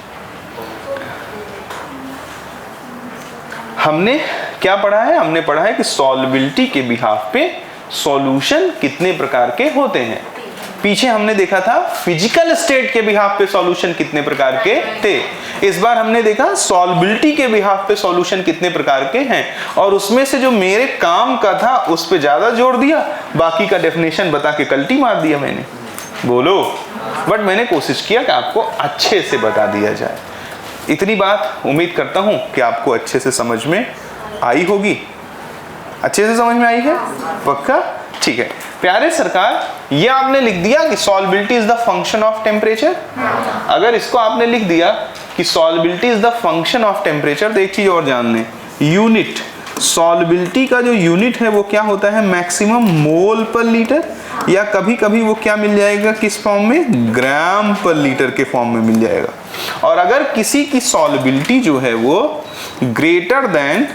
हमने क्या पढ़ा है? हमने पढ़ा है कि सॉल्बिलिटी के बिहाफ पे सॉल्यूशन कितने प्रकार के होते हैं। पीछे हमने देखा था फिजिकल स्टेट के बिहाफ पे सॉल्यूशन कितने प्रकार के थे। इस बार हमने देखा सॉल्बिलिटी के बिहाफ पे सॉल्यूशन कितने प्रकार के हैं, और उसमें से जो मेरे काम का था उस पे ज्यादा जोर दिया, बाकी का डेफिनेशन बता के कल्टी मार दिया मैंने। बोलो, बट मैंने कोशिश किया कि आपको अच्छे से बता दिया जाए। इतनी बात उम्मीद करता हूं कि आपको अच्छे से समझ में आई होगी। अच्छे से समझ में आई है? पक्का? ठीक है प्यारे सरकार, ये आपने लिख दिया कि solubility is the function of temperature. अगर इसको आपने लिख दिया कि solubility is the function of temperature, तो एक चीज और जान लें, यूनिट सॉल्बिलिटी का जो यूनिट है वो क्या होता है? मैक्सिमम मोल पर लीटर, या कभी कभी वो क्या मिल जाएगा किस फॉर्म में? ग्राम पर लीटर के फॉर्म में मिल जाएगा। और अगर किसी की सॉल्बिलिटी जो है वो greater than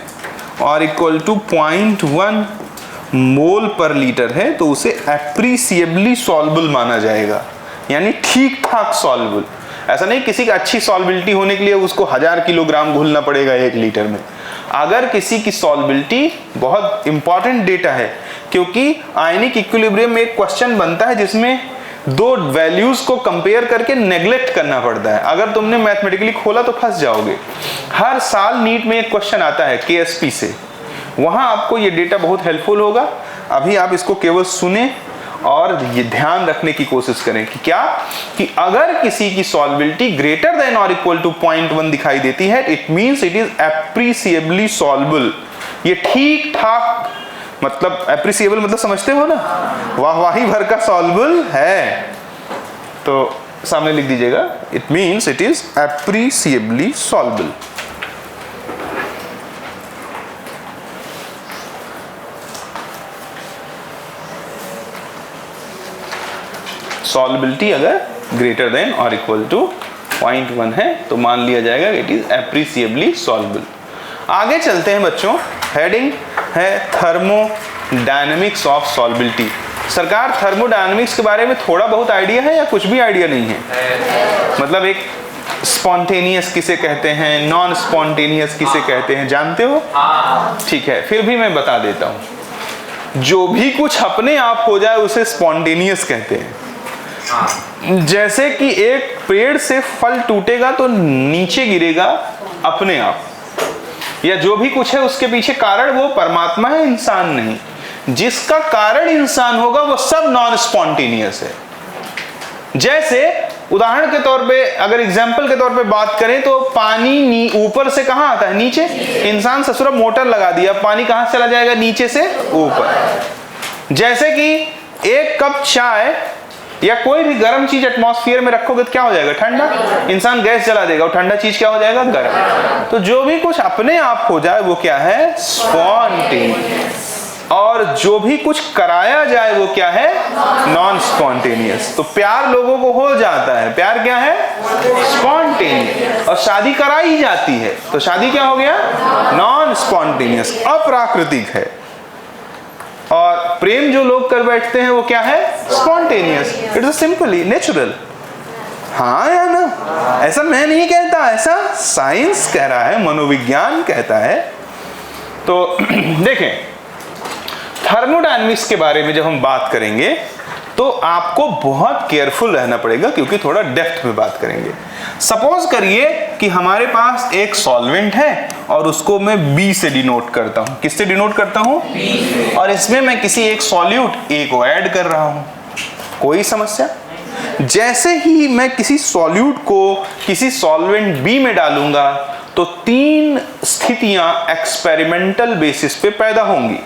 or equal to 0.1 मोल पर लीटर है तो उसे एप्रिसिएबली सॉल्युबल माना जाएगा, यानी ठीक ठाक सॉल्युबल। ऐसा नहीं किसी की अच्छी सॉल्बिलिटी होने के लिए उसको 1000 किलोग्राम घुलना पड़ेगा 1 लीटर में। अगर किसी की सॉल्बिलिटी, बहुत इंपॉर्टेंट डेटा है, क्योंकि आयनिक इक्विलिब्रियम में एक क्वेश्चन बनता है जिसमें दो वैल्यूज को कंपेयर करके नेग्लेक्ट करना पड़ता है। अगर तुमने मैथमेटिकली खोला तो फंस जाओगे। हर साल नीट में एक क्वेश्चन आता है केएसपी से, वहां आपको ये डेटा बहुत हेल्पफुल होगा। अभी आप इसको केवल सुने और ये ध्यान रखने की कोशिश करें कि क्या, कि अगर किसी की solubility greater than or equal to 0.1 दिखाई देती है, it means it is appreciably soluble. ये ठीक ठाक, मतलब एप्रिसिएबल मतलब समझते हो ना, वाहवाही भर का सॉल्युबल है। तो सामने लिख दीजिएगा, it means it is appreciably soluble. Solubility अगर greater than or equal to 0.1 है तो मान लिया जाएगा इट इज एप्रिसिएबली सॉल्युबल। आगे चलते हैं बच्चों, हेडिंग है थर्मोडायनेमिक्स ऑफ सॉल्युबिलिटी। सरकार, थर्मोडायनेमिक्स के बारे में थोड़ा बहुत आइडिया है या कुछ भी आइडिया नहीं है? मतलब एक स्पॉन्टेनियस किसे कहते हैं, नॉन स्पॉन्टेनियस किसे कहते हैं, जानते हो? ठीक है, फिर भी मैं बता देता हूं। जो भी कुछ अपने आप हो जाए उसे स्पॉन्टेनियस कहते हैं। जैसे कि एक पेड़ से फल टूटेगा तो नीचे गिरेगा अपने आप, या जो भी कुछ है उसके पीछे कारण वो परमात्मा है, इंसान नहीं। जिसका कारण इंसान होगा वो सब नॉन स्पॉन्टेनियस है। जैसे उदाहरण के तौर पे, अगर एग्जाम्पल के तौर पे बात करें तो पानी ऊपर से कहां आता है? नीचे। इंसान ससुरा मोटर लगा दिया, पानी कहां से चला जाएगा? नीचे से ऊपर। जैसे कि एक कप चाय या कोई भी गर्म चीज एटमॉस्फेयर में रखोगे तो क्या हो जाएगा? ठंडा। इंसान गैस जला देगा, और ठंडा चीज क्या हो जाएगा? गर्म। तो जो भी कुछ अपने आप हो जाए वो क्या है? स्पॉन्टेनियस। और जो भी कुछ कराया जाए वो क्या है? Non spontaneous. तो प्यार लोगों को हो जाता है, प्यार क्या है? स्पॉन्टेनियस। और शादी कराई जाती है, तो शादी क्या हो गया? नॉन स्पॉन्टेनियस, अप्राकृतिक है। और प्रेम जो लोग कर बैठते हैं वो क्या है? Spontaneous. It is simply natural. हाँ या ना? ऐसा मैं नहीं कहता, ऐसा साइंस कह रहा है, मनोविज्ञान कहता है। तो देखें, थर्मोडायनामिक्स के बारे में जब हम बात करेंगे तो आपको बहुत केयरफुल रहना पड़ेगा, क्योंकि थोड़ा डेप्थ में बात करेंगे। सपोज करिए कि हमारे पास एक सॉल्वेंट है और उसको मैं B से डिनोट करता हूं। किससे डिनोट करता हूं? B। और इसमें मैं किसी एक सॉल्यूट A को ऐड कर रहा हूं। कोई समस्या? जैसे ही मैं किसी सॉल्यूट को किसी सॉल्वेंट B में डालूंगा तो 3 स्थितियां एक्सपेरिमेंटल बेसिस पे पैदा होंगी,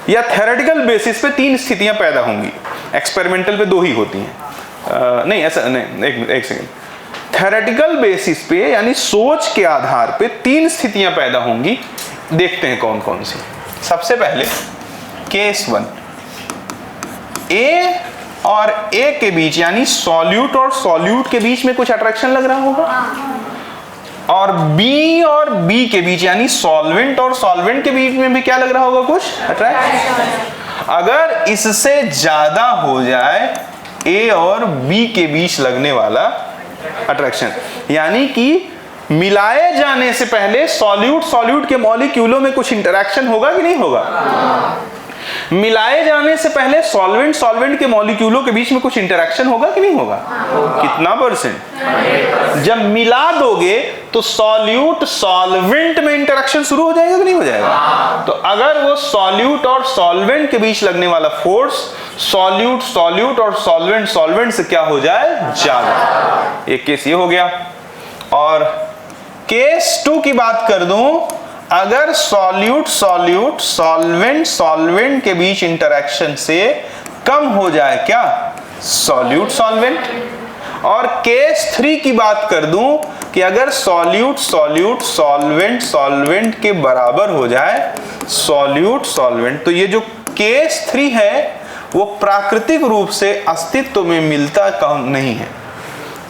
या थ्योरेटिकल बेसिस पे 3 स्थितियां पैदा होंगी। एक्सपेरिमेंटल पे 2 ही होती हैं। नहीं ऐसा नहीं, एक सेकेंड। थ्योरेटिकल बेसिस पे यानी सोच के आधार पे 3 स्थितियां पैदा होंगी। देखते हैं कौन कौन सी। सबसे पहले केस 1, A और A के बीच यानी सॉल्यूट और सॉल्यूट के बीच में कुछ अट्रैक्शन लग रहा होगा, और B और B के बीच यानी सॉल्वेंट और सॉल्वेंट के बीच में भी क्या लग रहा होगा? कुछ अट्रैक्शन। अगर इससे ज्यादा हो जाए A और B के बीच लगने वाला अट्रैक्शन, यानी कि मिलाए जाने से पहले सॉल्यूट सॉल्यूट के मॉलिक्यूलों में कुछ इंटरेक्शन होगा कि नहीं होगा? मिलाए जाने से पहले सॉल्वेंट सॉल्वेंट के मॉलिक्यूलों के बीच में कुछ इंटरेक्शन होगा कि नहीं होगा? कितना %? जब मिला दोगे तो सॉल्यूट सॉल्वेंट में इंटरेक्शन शुरू हो जाएगा कि नहीं हो जाएगा? तो अगर वो सॉल्यूट और सॉल्वेंट के बीच लगने वाला फोर्स सॉल्यूट सॉल्यूट और सॉल्वेंट सॉल्वेंट से क्या हो जाए? ज्यादा। एक केस ये हो गया। और केस 2 की बात कर दूं, अगर सॉल्यूट सॉल्यूट सॉल्वेंट सॉल्वेंट के बीच इंटरेक्शन से कम हो जाए क्या? Solute solvent. और केस 3 की बात कर दूं कि अगर सॉल्यूट सॉल्यूट सॉल्वेंट सॉल्वेंट के बराबर हो जाए सॉल्यूट सॉल्वेंट, तो ये जो केस 3 है वो प्राकृतिक रूप से अस्तित्व में मिलता नहीं है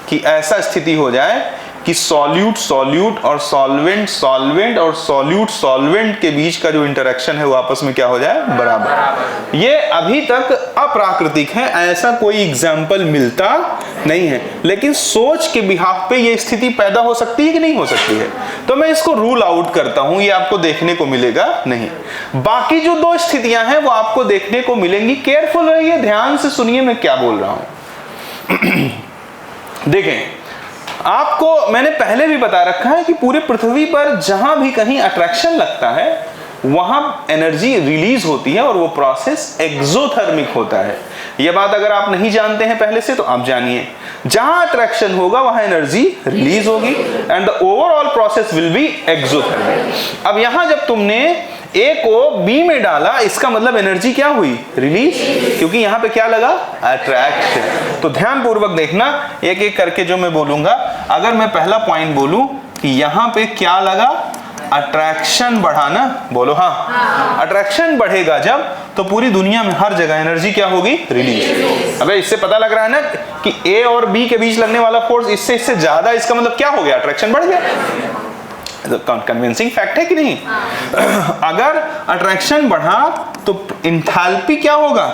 कि ऐसा स्थिति हो जाए कि सॉल्यूट सॉल्यूट और सॉल्वेंट सॉल्वेंट और सॉल्यूट सॉल्वेंट के बीच का जो इंटरेक्शन है वो आपस में क्या हो जाए? बराबर। ये अभी तक अप्राकृतिक है, ऐसा कोई एग्जाम्पल मिलता नहीं है, लेकिन सोच के बिहाफ पे ये स्थिति पैदा हो सकती है कि नहीं हो सकती है? तो मैं इसको रूल आउट करता हूं, ये आपको देखने को मिलेगा नहीं। बाकी जो 2 स्थितियां हैं वो आपको देखने को मिलेंगी। केयरफुल रहिए, ध्यान से सुनिए मैं क्या बोल रहा हूं। देखें, आपको मैंने पहले भी बता रखा है कि पूरे पृथ्वी पर जहां भी कहीं अट्रैक्शन लगता है वहां एनर्जी रिलीज होती है, और वो प्रोसेस एक्सोथर्मिक होता है। यह बात अगर आप नहीं जानते हैं पहले से तो आप जानिए, जहां अट्रैक्शन होगा वहां एनर्जी रिलीज होगी and the overall process will be exothermic. अब यहां जब तुमने A को B में डाला, इसका मतलब एनर्जी क्या हुई? रिलीज, क्योंकि यहां पे क्या लगा? अट्रैक्शन। तो ध्यान पूर्वक देखना, एक एक करके जो मैं बोलूंगा। अगर मैं पहला पॉइंट बोलूं कि यहां पे क्या लगा? अट्रैक्शन बढ़ा ना? बोलो हाँ। अट्रैक्शन बढ़ेगा जब, तो पूरी दुनिया में हर जगह एनर्जी क्या होगी? रिलीज। अबे इससे पता लग रहा है ना कि A और B के बीच लगने वाला फोर्स इससे ज्यादा, इसका मतलब क्या हो गया? अट्रैक्शन बढ़ गया। कन्विंसिंग फैक्ट है कि नहीं? अगर अट्रैक्शन बढ़ा तो इंथैल्पी क्या होगा?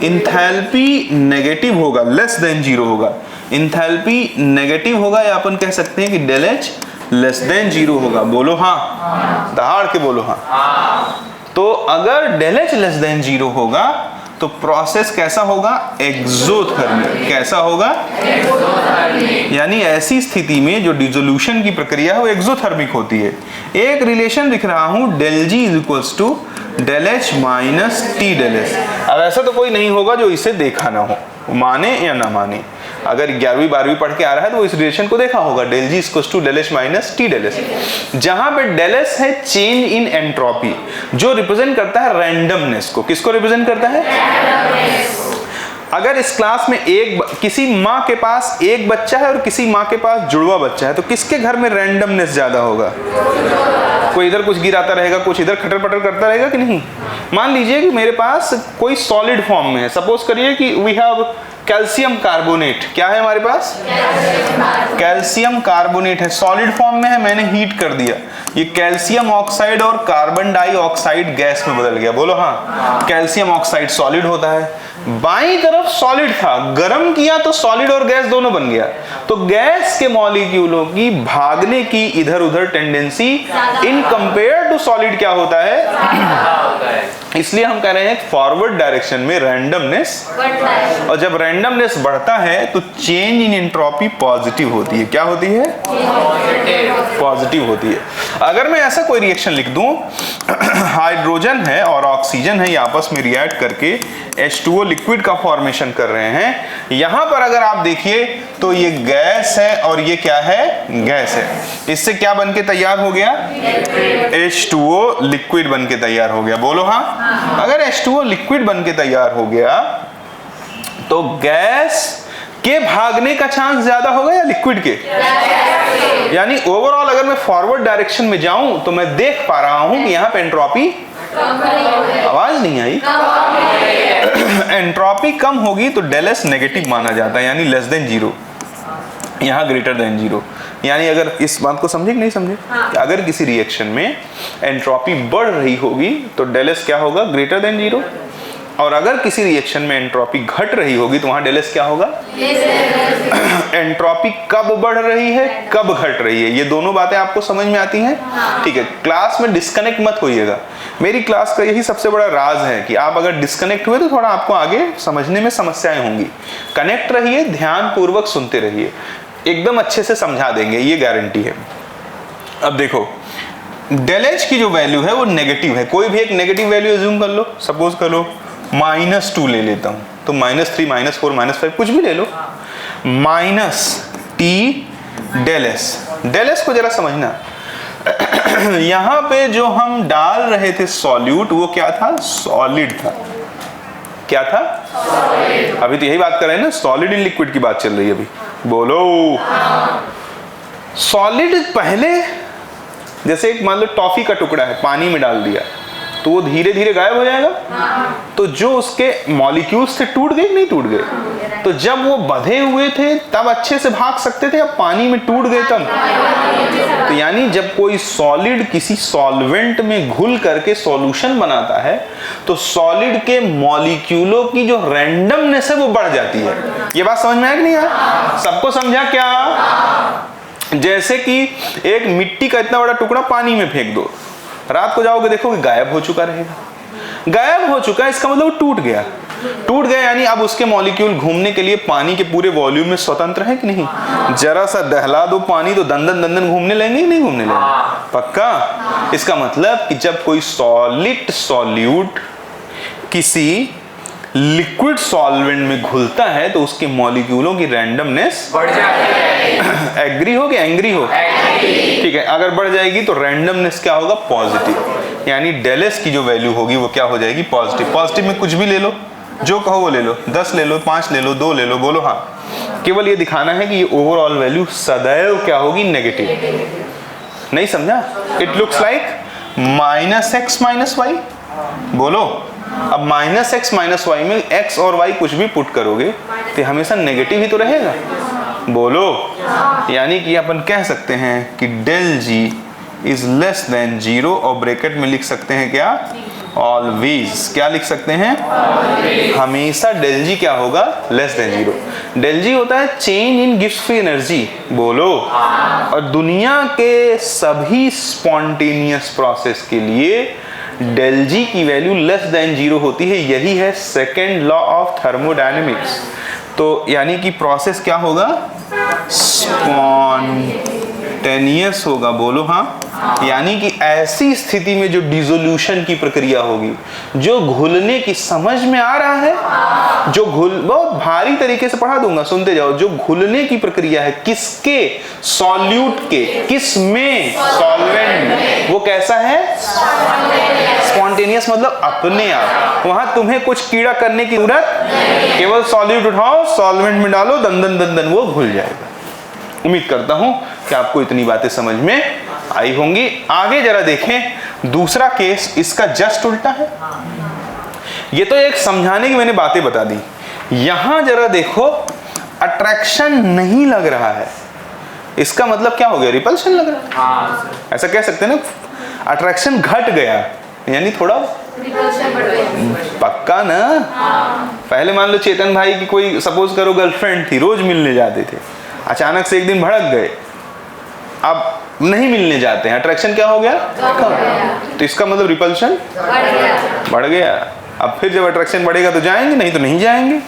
इंथैल्पी नेगेटिव होगा, लेस देन 0 होगा। इंथैल्पी नेगेटिव होगा, या अपन कह सकते हैं कि डेल एच लेस देन 0 होगा। बोलो हाँ, दहाड़ के बोलो हाँ। तो अगर डेल एच लेस देन 0 होगा तो प्रोसेस कैसा होगा? एक्सोथर्मिक। कैसा होगा? एक्सोथर्मिक। यानी ऐसी स्थिति में जो डिसोल्यूशन की प्रक्रिया है वो एक्सोथर्मिक होती है। एक रिलेशन लिख रहा हूं, del G is equals to del H minus T del S. अब ऐसा तो कोई नहीं होगा जो इसे देखा ना हो, माने या ना माने। अगर 11वीं 12वीं पढ़ के आ रहा है तो वो इस रिलेशन को देखा होगा, del G equals to del H minus T del S, जहां पे डेल एस है चेंज इन एंट्रोपी, जो रिप्रेजेंट करता है रैंडमनेस को। किसको रिप्रेजेंट करता है? अगर इस क्लास में किसी माँ के पास एक बच्चा है और किसी माँ के पास जुड़वा बच्चा है, तो किसके घर में रैंडमनेस ज्यादा होगा? कोई इधर कुछ गिराता रहेगा, कुछ इधर खटर पटर करता रहेगा कि नहीं? मान लीजिए कि मेरे पास कोई सॉलिड फॉर्म में है, सपोज करिए कि वी हैव कैल्शियम कार्बोनेट। क्या है हमारे पास? कैल्शियम कार्बोनेट है, सॉलिड फॉर्म में है, मैंने हीट कर दिया, ये कैल्शियम ऑक्साइड और कार्बन डाइऑक्साइड गैस में बदल गया। बोलो हाँ। कैल्शियम ऑक्साइड सॉलिड होता है, बाईं तरफ सॉलिड था, गर्म किया तो सॉलिड और गैस दोनों बन गया। तो गैस के मॉलिक्यूलों की भागने की इधर उधर tendency in compare to solid क्या होता है? इसलिए हम कह रहे हैं फॉरवर्ड डायरेक्शन में रैंडमनेस बढ़ता है, और जब रैंडमनेस बढ़ता है तो चेंज इन एंट्रोपी पॉजिटिव होती है। क्या होती है? पॉजिटिव होती है। अगर मैं ऐसा कोई रिएक्शन लिख दूं, हाइड्रोजन है और ऑक्सीजन है, ये आपस में रिएक्ट करके H2O लिक्विड का फॉर्मेशन कर रहे हैं। यहां पर अगर आप देखिए तो ये गैस है और ये क्या है? गैस है। इससे क्या बन के तैयार हो गया? H2O लिक्विड बन के तैयार हो गया। बोलो हाँ। अगर H2O लिक्विड बन के तैयार हो गया तो गैस के भागने का चांस ज्यादा होगा या लिक्विड के? यानी ओवरऑल अगर मैं फॉरवर्ड डायरेक्शन में जाऊं तो मैं देख पा रहा हूं कि यहां पे एंट्रोपी, आवाज नहीं आई, एंट्रोपी कम होगी तो डेल एस नेगेटिव माना जाता है, यानी लेस देन जीरो, यहाँ ग्रेटर देन जीरो। यानी अगर इस बात को समझे कि नहीं समझे? हाँ। अगर किसी रिएक्शन में एंट्रोपी बढ़ रही होगी तो डेल एस क्या होगा? Greater than zero. और अगर किसी रिएक्शन में एंट्रोपी घट रही होगी तो वहां डेल एस क्या होगा? एंट्रोपी कब बढ़ रही है, कब घट रही है, ये दोनों बातें आपको समझ में आती हैं? ठीक है, क्लास में डिस्कनेक्ट मत होइएगा। मेरी क्लास का यही सबसे बड़ा राज है कि आप अगर डिस्कनेक्ट हुए तो थोड़ा आपको आगे समझने में समस्याएं होंगी। कनेक्ट रहिए, ध्यान पूर्वक सुनते रहिए, एकदम अच्छे से समझा देंगे, ये गारंटी है। अब देखो, डेल एच की जो वैल्यू है वो नेगेटिव है। कोई भी एक नेगेटिव वैल्यू अज्यूम कर लो, सपोज कर लो -2 ले लेता हूं, तो -3 -4 -5 कुछ भी ले लो, -t del S. Del S को जरा समझना, यहां पे जो हम डाल रहे थे सॉल्यूट वो क्या था? सॉलिड था। क्या था? सॉलिड। अभी तो यही बात कर रहे हैं ना, सॉलिड इन लिक्विड की बात चल रही है अभी। बोलो सॉलिड पहले, जैसे एक मान लो टॉफी का टुकड़ा है, पानी में डाल दिया तो वो धीरे धीरे गायब हो जाएगा। तो जो उसके मॉलिक्यूल्स थे टूट गए नहीं टूट गए? तो जब वो बंधे हुए थे तब अच्छे से भाग सकते थे, अब पानी में टूट गए तब। तो यानी जब कोई सॉलिड किसी सॉल्वेंट में घुल करके सॉल्यूशन बनाता है तो सॉलिड के मॉलिक्यूलों की जो रैंडमनेस है वो बढ़ जाती है। ये बात समझ में आया कि नहीं आया? सबको समझा क्या? जैसे कि एक मिट्टी का इतना बड़ा टुकड़ा पानी में फेंक दो, रात को जाओगे देखोगे गायब हो चुका रहेगा। गायब हो चुका है इसका मतलब वो टूट गया। टूट गया यानी अब उसके मॉलिक्यूल घूमने के लिए पानी के पूरे वॉल्यूम में स्वतंत्र है कि नहीं? जरा सा दहला दो पानी तो दंदन दंदन घूमने लगेंगे कि नहीं घूमने लगेंगे? पक्का। इसका मतलब कि जब कोई सॉलिड सॉल्यूट किसी लिक्विड सॉल्वेंट में घुलता है तो उसके मॉलिक्यूलों की रैंडमनेस बढ़ जाती है। एग्री हो कि एंग्री हो? ठीक है, अगर बढ़ जाएगी तो रैंडमनेस क्या होगा? पॉजिटिव। यानी डेल एस की जो वैल्यू होगी वो क्या हो जाएगी? पॉजिटिव। पॉजिटिव में कुछ भी ले लो, जो कहो वो ले लो, 10 ले लो, 5 ले लो, 2 ले लो, बोलो हाँ। केवल ये दिखाना है कि ये ओवरऑल वैल्यू सदैव क्या होगी? नेगेटिव। नहीं समझा? It looks like -x -y। बोलो, अब -x -y में x और y कुछ भी पुट करोगे तो हमेशा नेगेटिव ही तो रहेगा। बोलो, यानी कि अपन कह सकते हैं कि del G is less than 0 और ब्रैकेट में लिख सकते हैं क्या? ऑलवेज। क्या लिख सकते हैं? हमेशा डेल जी क्या होगा? Less than 0। डेल जी होता है चेंज इन गिब्स फ्री एनर्जी। बोलो, और दुनिया के सभी स्पॉन्टेनियस प्रोसेस के लिए डेल जी की वैल्यू लेस देन 0 होती है। यही है सेकेंड लॉ ऑफ थर्मोडायनेमिक्स। तो यानी कि प्रोसेस क्या होगा? स्पॉन्टेनियस होगा, बोलो हाँ। यानी कि ऐसी स्थिति में जो डिसोल्यूशन की प्रक्रिया होगी, जो घुलने की, समझ में आ रहा है, जो बहुत भारी तरीके से पढ़ा दूंगा, सुनते जाओ। जो घुलने की प्रक्रिया है, किसके? सॉल्यूट के। किस में? सॉल्वेंट में। वो कैसा है? स्पॉन्टेनियस मतलब अपने आप। वहां तुम्हें कुछ कीड़ा करने की जरूरत, केवल सॉल्यूट उठाओ, सॉल्वेंट में डालो, दंदन दंदन वो घुल जाएगा। उम्मीद करता हूं कि आपको इतनी बातें समझ में आई होंगी। आगे जरा देखें दूसरा केस, इसका जस्ट उल्टा है। ये तो एक समझाने की मैंने बातें बता दी। यहां जरा देखो, अट्रैक्शन नहीं लग रहा है, इसका मतलब क्या हो गया? रिपल्शन लग रहा है। ऐसा कह सकते हैं ना, अट्रैक्शन घट गया, यानी थोड़ा पक्का ना। पहले मान लो चेतन भाई की कोई, सपोज करो गर्लफ्रेंड थी, रोज मिलने जाते थे, अचानक से एक दिन भड़क गए, अब नहीं मिलने जाते हैं, अट्रैक्शन क्या हो गया? तो इसका मतलब रिपल्शन बढ़ गया। अब फिर जब अट्रैक्शन बढ़ेगा तो जाएंगे, नहीं तो नहीं जाएंगे।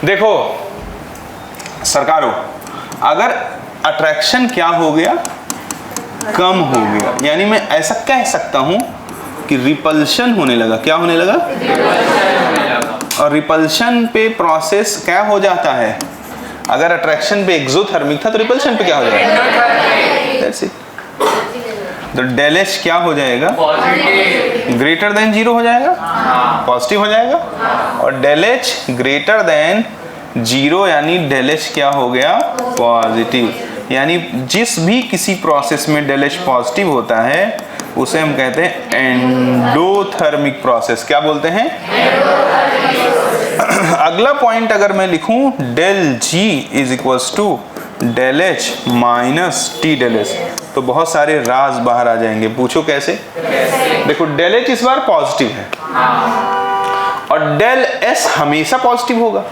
देखो सरकारों, अगर अट्रैक्शन क्या हो गया? कम हो गया, यानी मैं ऐसा कह सकता हूं कि रिपल्शन होने लगा। क्या होने लगा? और रिपल्शन पे प्रोसेस क्या हो जाता है? अगर अट्रैक्शन पे एक्सोथर्मिक था तो रिपल्शन पे क्या हो जाएगा? That's it. तो डेल एच क्या हो जाएगा? ग्रेटर देन 0 हो जाएगा, पॉजिटिव हो जाएगा। और डेल एच ग्रेटर देन 0 यानी डेल एच क्या हो गया? पॉजिटिव। यानी जिस भी किसी प्रोसेस में डेल एच पॉजिटिव होता है उसे हम कहते हैं एंडोथर्मिक प्रोसेस। क्या बोलते हैं? अगला पॉइंट अगर मैं लिखूं, del G is equals to del H minus T del H, तो बहुत सारे राज बाहर आ जाएंगे। पूछो कैसे? देखो डेल एच इस बार पॉजिटिव है और डेल एस हमेशा पॉजिटिव होगा,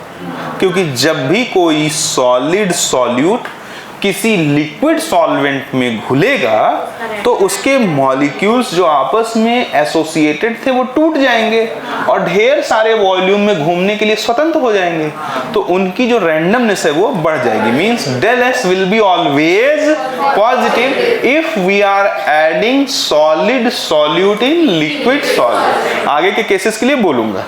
क्योंकि जब भी कोई सॉलिड सॉल्यूट किसी लिक्विड सॉल्वेंट में घुलेगा तो उसके मॉलिक्यूल्स जो आपस में एसोसिएटेड थे वो टूट जाएंगे और ढेर सारे वॉल्यूम में घूमने के लिए स्वतंत्र हो जाएंगे, तो उनकी जो रैंडमनेस है वो बढ़ जाएगी। Means del S will be always positive if we are adding solid solute in liquid solute. आगे के केसेस के लिए बोलूंगा।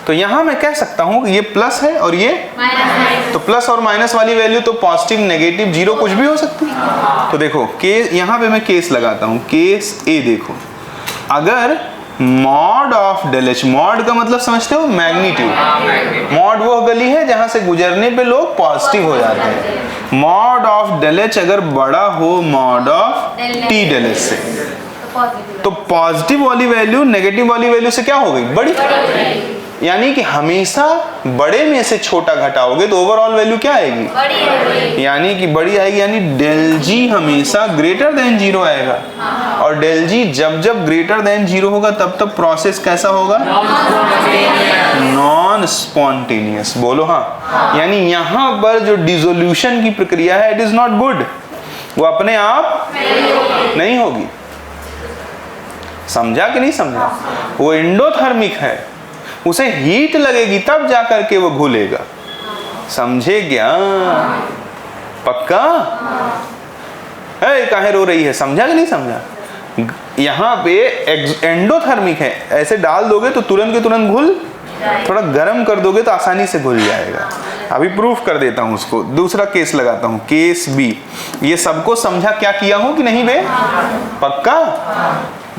तो यहां मैं कह सकता हूं कि ये प्लस है और ये माइनस। तो प्लस और माइनस वाली वैल्यू तो पॉजिटिव, नेगेटिव, जीरो कुछ भी हो सकती है। तो देखो केस, यहां पे मैं केस लगाता हूं। केस ए देखो, अगर mod of del H, mod का मतलब समझते हो? मैग्नीट्यूड। मॉड वो गली है जहां से गुजरने पे लोग पॉजिटिव हो जाते हैं। मॉड ऑफ डेल एच अगर बड़ा हो mod of T del H से, तो पॉजिटिव वाली वैल्यू नेगेटिव वाली वैल्यू से क्या हो गई? बड़ी। यानी कि हमेशा बड़े में से छोटा घटाओगे तो ओवरऑल वैल्यू क्या आएगी? बड़ी आएगी। यानी कि बड़ी आएगी, यानी डेल जी हमेशा ग्रेटर देन 0 आएगा। और डेल जी जब जब ग्रेटर देन 0 होगा तब तब प्रोसेस कैसा होगा? Non spontaneous. बोलो हाँ। यानी यहां पर जो डिसोल्यूशन की प्रक्रिया है इट इज नॉट गुड, वो अपने आप नहीं होगी। समझा कि नहीं समझा? वो एंडोथर्मिक है, उसे हीट लगेगी तब जाकर के वो घुलेगा। समझे क्या? पक्का है? काहे रो रही है? समझा कि नहीं समझा? यहां पे एंडोथर्मिक है, ऐसे डाल दोगे तो तुरंत के तुरंत घुल, थोड़ा गर्म कर दोगे तो आसानी से घुल जाएगा। अभी प्रूफ कर देता हूं उसको। दूसरा केस लगाता हूं, केस बी। ये सबको समझा क्या किया हूं कि नहीं बे? पक्का?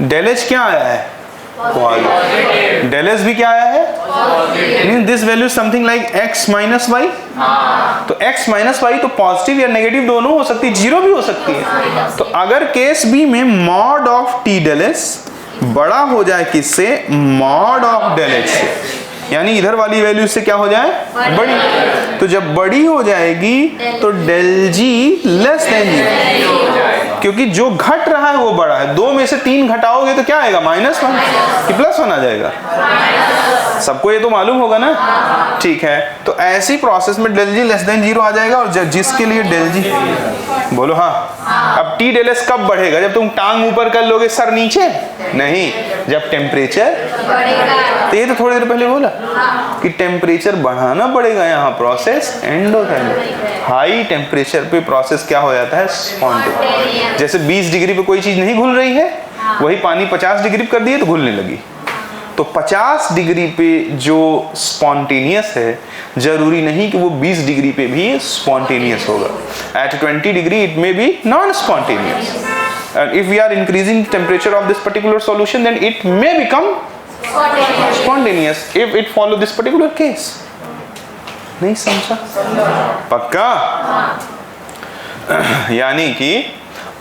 डेल एच क्या आया है? पॉजिटिव। डेल एस भी क्या आया है? Means this value something like x minus y. तो x माइनस वाई तो पॉजिटिव या नेगेटिव दोनों हो सकती है, जीरो भी हो सकती है। तो अगर केस बी में mod of T del S बड़ा हो जाए किससे? मॉड ऑफ डेल एच से, यानी इधर वाली वैल्यू से क्या हो जाए? बड़ी। तो जब बड़ी हो जाएगी तो डेल जी लेस देन 0, क्योंकि जो घट रहा है वो बड़ा है। 2 में से 3 घटाओगे तो क्या आएगा? -1 कि +1 आ जाएगा? सबको ये तो मालूम होगा ना, ठीक है। तो ऐसी प्रोसेस में डेल जी लेस देन 0 आ जाएगा, और जिसके लिए डेल जी, बोलो हाँ। अब टी डेल एस कब बढ़ेगा? जब तुम टांग ऊपर कर लोगे सर नीचे, नहीं, जब टेम्परेचर, तो ये तो थोड़ी देर पहले बोला कि टेम्परेचर बढ़ाना पड़ेगा। यहाँ प्रोसेस एंडोथर्मिक, हाई टेम्परेचर पे प्रोसेस क्या हो जाता है? स्पॉन्टेनियस। जैसे 20 डिग्री पे कोई चीज नहीं घुल रही है, वही पानी 50 डिग्री पे कर दिए तो घुलने लगी। तो 50 डिग्री पे जो स्पॉन्टेनियस है, जरूरी नहीं कि वो 20 डिग्री पे भी स्पॉन्टेनियस होगा। At 20 degree it may be non spontaneous, and if we are increasing temperature of this particular solution, then it may become spontaneous if it follow this particular case. नहीं समझा? पक्का? यानी कि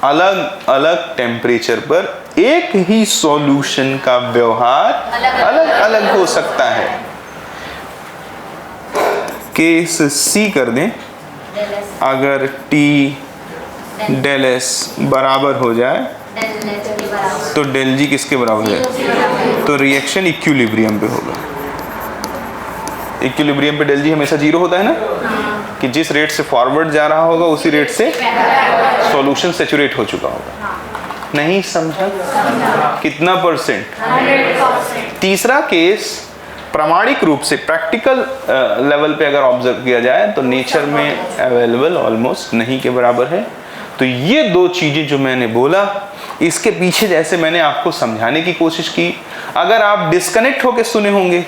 अलग अलग टेम्परेचर पर एक ही सॉल्यूशन का व्यवहार अलग अलग हो सकता है। केस सी कर दें, अगर T डेल एस बराबर हो जाए तो डेल जी किसके बराबर है? तो रिएक्शन इक्विलिब्रियम पे होगा। इक्विलिब्रियम पे डेल जी हमेशा 0 होता है ना, कि जिस रेट से फॉरवर्ड जा रहा होगा उसी रेट से सॉल्यूशन सेचुरेट हो चुका होगा। नहीं समझा? कितना %? 100%। तीसरा केस प्रामाणिक रूप से प्रैक्टिकल लेवल पे अगर ऑब्जर्व किया जाए तो नेचर में अवेलेबल ऑलमोस्ट नहीं के बराबर है। तो ये दो चीजें जो मैंने बोला, इसके पीछे जैसे मैंने आपको समझाने की कोशिश की, अगर आप डिस्कनेक्ट होके सुने होंगे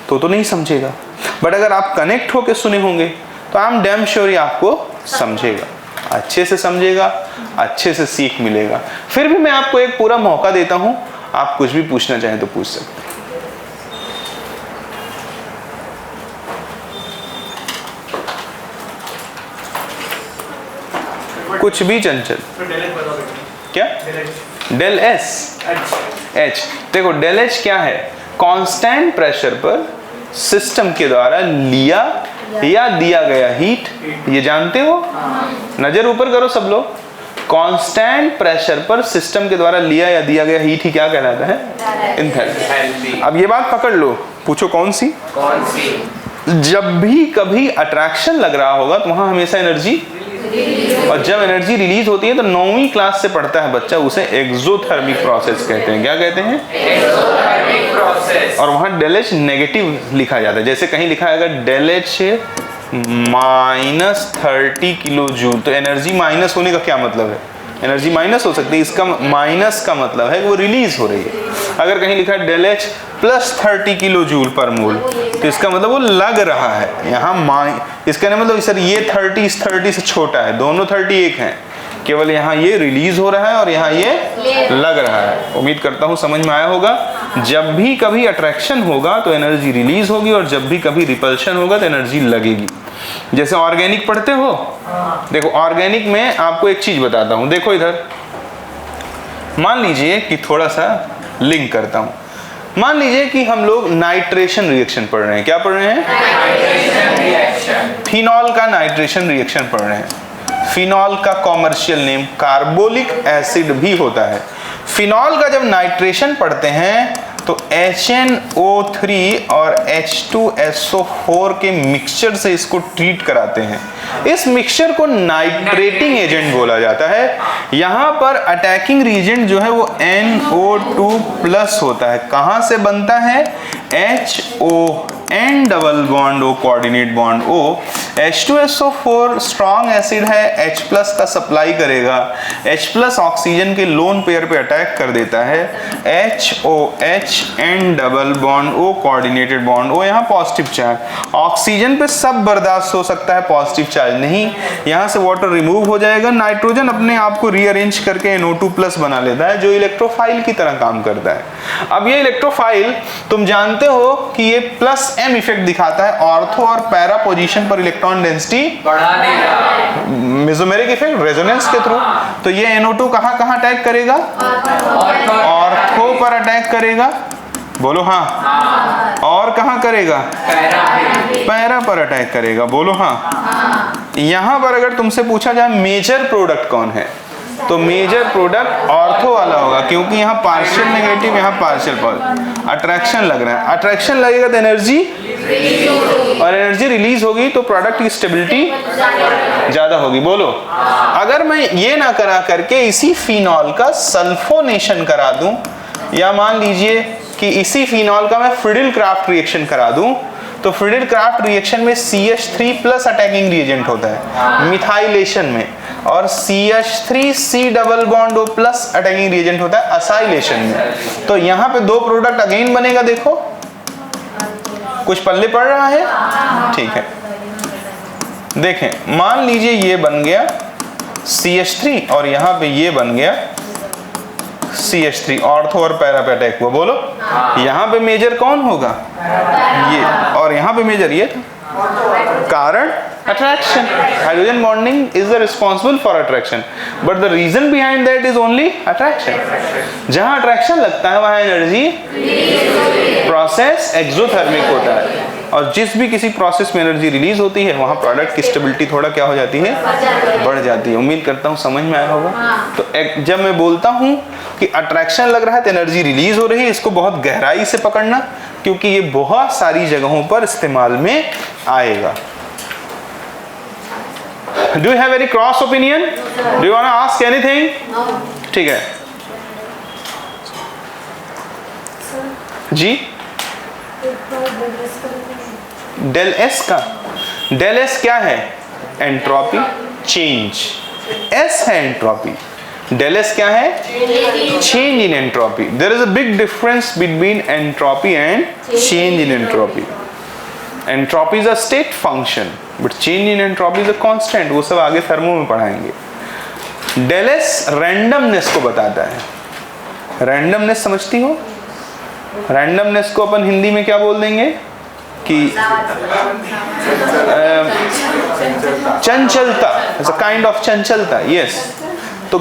तो नहीं समझेगा, बट अगर आप कनेक्ट होके सुने होंगे तो आई एम डैम श्योर आपको समझेगा, अच्छे से समझेगा, अच्छे से सीख मिलेगा। फिर भी मैं आपको एक पूरा मौका देता हूं, आप कुछ भी पूछना चाहें तो पूछ सकते हैं। कुछ भी चंचल। क्या? Del S H. देखो डेल एच क्या है? कांस्टेंट प्रेशर पर सिस्टम के द्वारा लिया या दिया गया हीट, ये जानते हो? नजर ऊपर करो सब लोग। कांस्टेंट प्रेशर पर सिस्टम के द्वारा लिया या दिया गया हीट ही क्या कहलाता है? एंथैल्पी। अब ये बात पकड़ लो, पूछो कौन सी? जब भी कभी अट्रैक्शन लग रहा होगा तो वहां हमेशा एनर्जी, और जब एनर्जी रिलीज होती है तो 9वीं क्लास से पढ़ता है बच्चा, उसे एक्सोथर्मिक प्रोसेस कहते हैं। क्या कहते हैं? Exothermic process. और वहां डेल एच नेगेटिव लिखा जाता है, जैसे कहीं लिखा है अगर डेल एच -30 किलो जूल, तो एनर्जी माइनस होने का क्या मतलब है? एनर्जी माइनस हो सकती है, इसका माइनस का मतलब है कि वो रिलीज हो रही है। अगर कहीं लिखा है डेल एच +30 किलो जूल पर मोल, तो इसका मतलब वो लग रहा है। यहाँ इसका मतलब सर ये 30 इस 30 से छोटा है, दोनों 30 एक हैं, केवल यहाँ ये रिलीज हो रहा है और यहाँ ये लग रहा है। उम्मीद करता हूँ समझ में आया होगा। जब भी कभी अट्रैक्शन होगा तो एनर्जी रिलीज होगी, और जब भी कभी रिपल्शन होगा तो एनर्जी लगेगी। जैसे ऑर्गेनिक पढ़ते हो, देखो ऑर्गेनिक में आपको एक चीज बताता हूं, देखो इधर मान लीजिए कि थोड़ा सा लिंक करता हूं, मान लीजिए कि हम लोग नाइट्रेशन रिएक्शन पढ़ रहे हैं। क्या पढ़ रहे हैं? फिनॉल का नाइट्रेशन रिएक्शन पढ़ रहे हैं। फिनॉल का कॉमर्शियल नेम कार्बोलिक एसिड भी होता है। फिनॉल का जब नाइट्रेशन पढ़ते हैं तो HNO3 और H2SO4 के मिक्सचर से इसको ट्रीट कराते हैं। इस मिक्सचर को नाइट्रेटिंग एजेंट बोला जाता है। यहाँ पर अटैकिंग रीजेंट जो है वो NO2+ होता है। कहाँ से बनता है? HON double bond O coordinate bond O। H2SO4 strong acid है, H+ का सप्लाई करेगा, H+ ऑक्सीजन के लोन पेयर पे अटैक कर देता है, HOHN double bond O coordinated bond O। यहाँ पॉजिटिव चार्ज, ऑक्सीजन पे सब बर्दाश्त हो सकता है, पॉजिटिव चार्ज नहीं। यहाँ से वाटर रिमूव हो जाएगा, नाइट्रोजन अपने आप को रीअरेंज करके NO2+ बना लेता है, जो इलेक्ट्रोफाइल की तरह काम करता है। अब ये इलेक्ट्रोफाइल तुम जानते हो कि ये +M इफेक्ट दिखाता है ऑर्थो और पैरा पोजीशन पर इलेक्ट्रॉन डेंसिटी बढ़ा देगा, मेसोमेरिक इफेक्ट रेजोनेंस के थ्रू। तो ये NO2 कहाँ अटैक करेगा? ऑर्थो पर अटैक करेगा, बोलो हाँ। और कहाँ करेगा? पैरा पर अटैक करेगा, बोलो हाँ। यहाँ पर अगर तुमसे पूछा जाए मेजर प्रोडक्ट कौन है, तो मेजर प्रोडक्ट ऑर्थो वाला होगा, क्योंकि यहाँ पार्शियल नेगेटिव, यहाँ पार्शियल पॉजिटिव। अट्रैक्शन लग रहा है, अट्रैक्शन लगेगा तो एनर्जी, और एनर्जी रिलीज होगी तो प्रोडक्ट की स्टेबिलिटी ज्यादा होगी। बोलो, अगर मैं ये ना करा करके इसी फिनॉल का सल्फोनेशन करा दूं, या मान लीजिए कि इसी फिनॉल का मैं फ्रिडल क्राफ्ट रिएक्शन करा दूं, तो फ्रिडल क्राफ्ट रिएक्शन में CH3 प्लस अटैकिंग रिएजेंट होता है मिथाइलेशन में, और CH3C double bond O plus attacking reagent होता है असाइलेशन में। तो यहाँ पे दो प्रोडक्ट अगेन बनेगा, देखो कुछ पल्ले पड़ रहा है, ठीक है। देखें, मान लीजिए ये बन गया CH3 और यहाँ पे ये बन गया CH3, ऑर्थो और पैरा पे अटैक हुआ। बोलो, यहाँ पे मेजर कौन होगा? ये, और यहाँ पे मेजर ये था। कारण attraction, hydrogen bonding is the responsible for attraction, but the reason behind that is only attraction. जहाँ attraction लगता है वहाँ एनर्जी, प्रोसेस एक्सोथर्मिक होता है, और जिस भी किसी प्रोसेस में एनर्जी रिलीज होती है वहाँ प्रोडक्ट की स्टेबिलिटी थोड़ा क्या हो जाती है, बढ़ जाती है। उम्मीद करता हूँ समझ में आया होगा। तो जब मैं बोलता हूँ कि अट्रैक्शन लग रहा है तो एनर्जी रिलीज हो रही है, इसको बहुत गहराई से पकड़ना, क्योंकि ये बहुत सारी जगहों पर इस्तेमाल में आएगा। Do you have any cross opinion? Do you want to ask anything? ठीक है जी। डेल एस का, डेल एस क्या है? Entropy change. एस है एंट्रोपी, डेल एस क्या है? Change in entropy. There is a big difference between entropy and change in entropy. Entropy is a state function, but change in entropy is a constant. वो सब आगे थर्मो में पढ़ाएंगे। डेल एस रैंडमनेस को बताता है। रैंडमनेस समझती हो? रैंडमनेस को अपन हिंदी में क्या बोल देंगे कि चंचलता, काइंड ऑफ चंचलता। यस, तो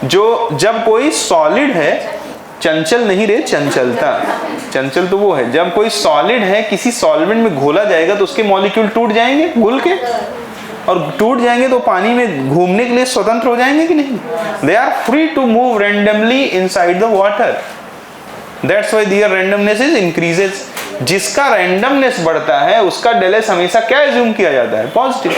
जो जब कोई सॉलिड है, चंचल नहीं रे, चंचलता। चंचल तो वो है जब कोई सॉलिड है किसी सॉल्वेंट में घोला जाएगा तो उसके मॉलिक्यूल टूट जाएंगे घुल के, और टूट जाएंगे तो पानी में घूमने के लिए स्वतंत्र हो जाएंगे कि नहीं? They are free to move randomly inside the water. That's why there randomness is increases. जिसका रैंडमनेस बढ़ता है उसका डेल एस हमेशा क्या एज्यूम किया जाता है? पॉजिटिव।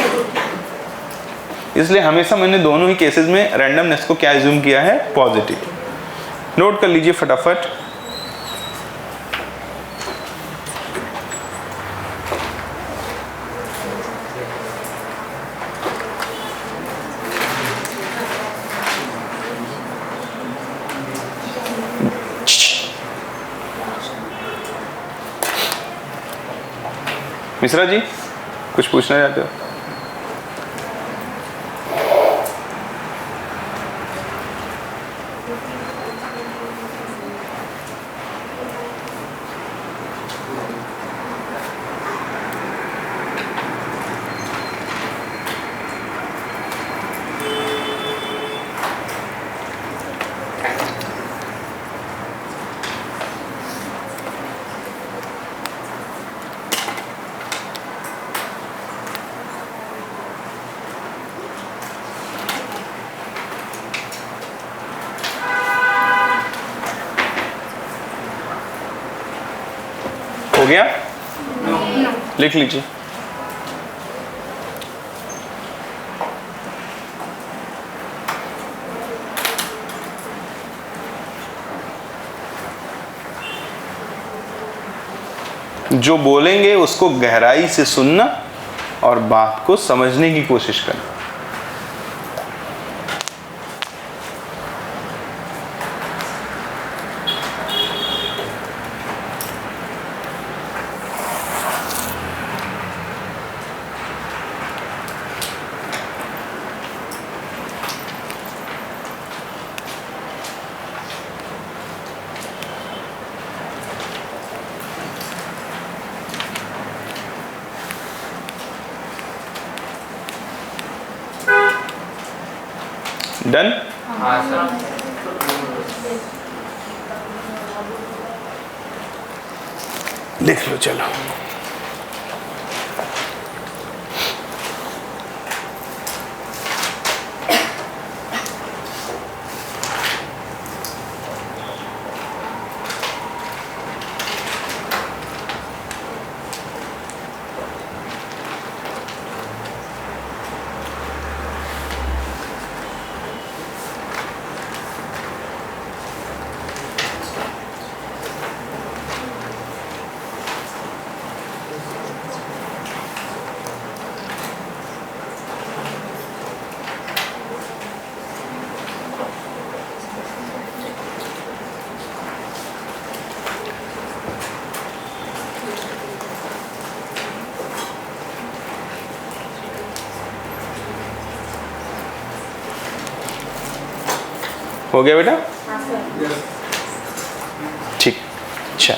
इसलिए हमेशा मैंने दोनों ही केसेस में रैंडमनेस को क्या एज्यूम किया है? पॉजिटिव। नोट कर लीजिए फटाफट। मिश्रा जी कुछ पूछना चाहते हो? हो गया? लिख लीजिए। जो बोलेंगे उसको गहराई से सुनना और बात को समझने की कोशिश करना। डन? हाँ सर। देख लो चलो। हो गया बेटा? ठीक। अच्छा,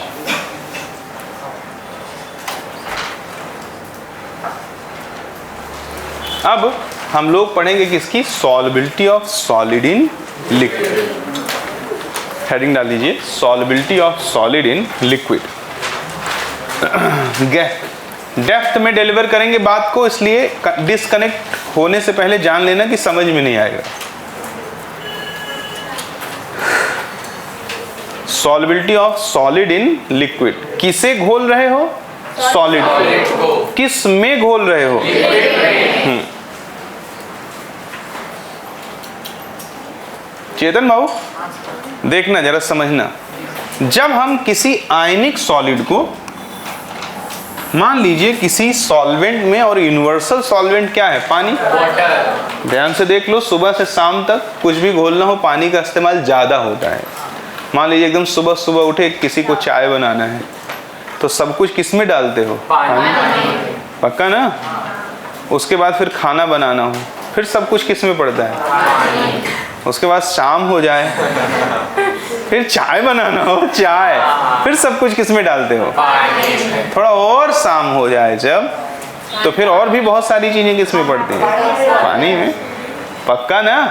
अब हम लोग पढ़ेंगे किसकी? Solubility of solid in liquid. Heading डाल दीजिए, solubility of solid in liquid. Depth में डिलीवर करेंगे बात को, इसलिए डिस्कनेक्ट होने से पहले जान लेना कि समझ में नहीं आएगा। Solubility of solid in liquid, किसे घोल रहे हो? सॉलिड को। किस में घोल रहे हो? चेतन बाबू देखना जरा, समझना। जब हम किसी आयनिक सॉलिड को, मान लीजिए किसी सॉल्वेंट में, और यूनिवर्सल सॉल्वेंट क्या है? पानी। वाटर। ध्यान से देख लो, सुबह से शाम तक कुछ भी घोलना हो पानी का इस्तेमाल ज़्यादा होता है। मान लीजिए एकदम सुबह सुबह उठे, किसी को चाय बनाना है तो सब कुछ किस में डालते हो? पानी। पक्का ना? उसके बाद फिर खाना बनाना हो, फिर सब कुछ किस में पड़ता है? पानी। उसके बाद शाम हो जाए, फिर चाय बनाना हो, चाय, फिर सब कुछ किस में डालते हो? पानी। थोड़ा और शाम हो जाए जब, तो फिर और भी बहुत सारी चीजें किस में पड़ती हैं? पानी में। पक्का ना?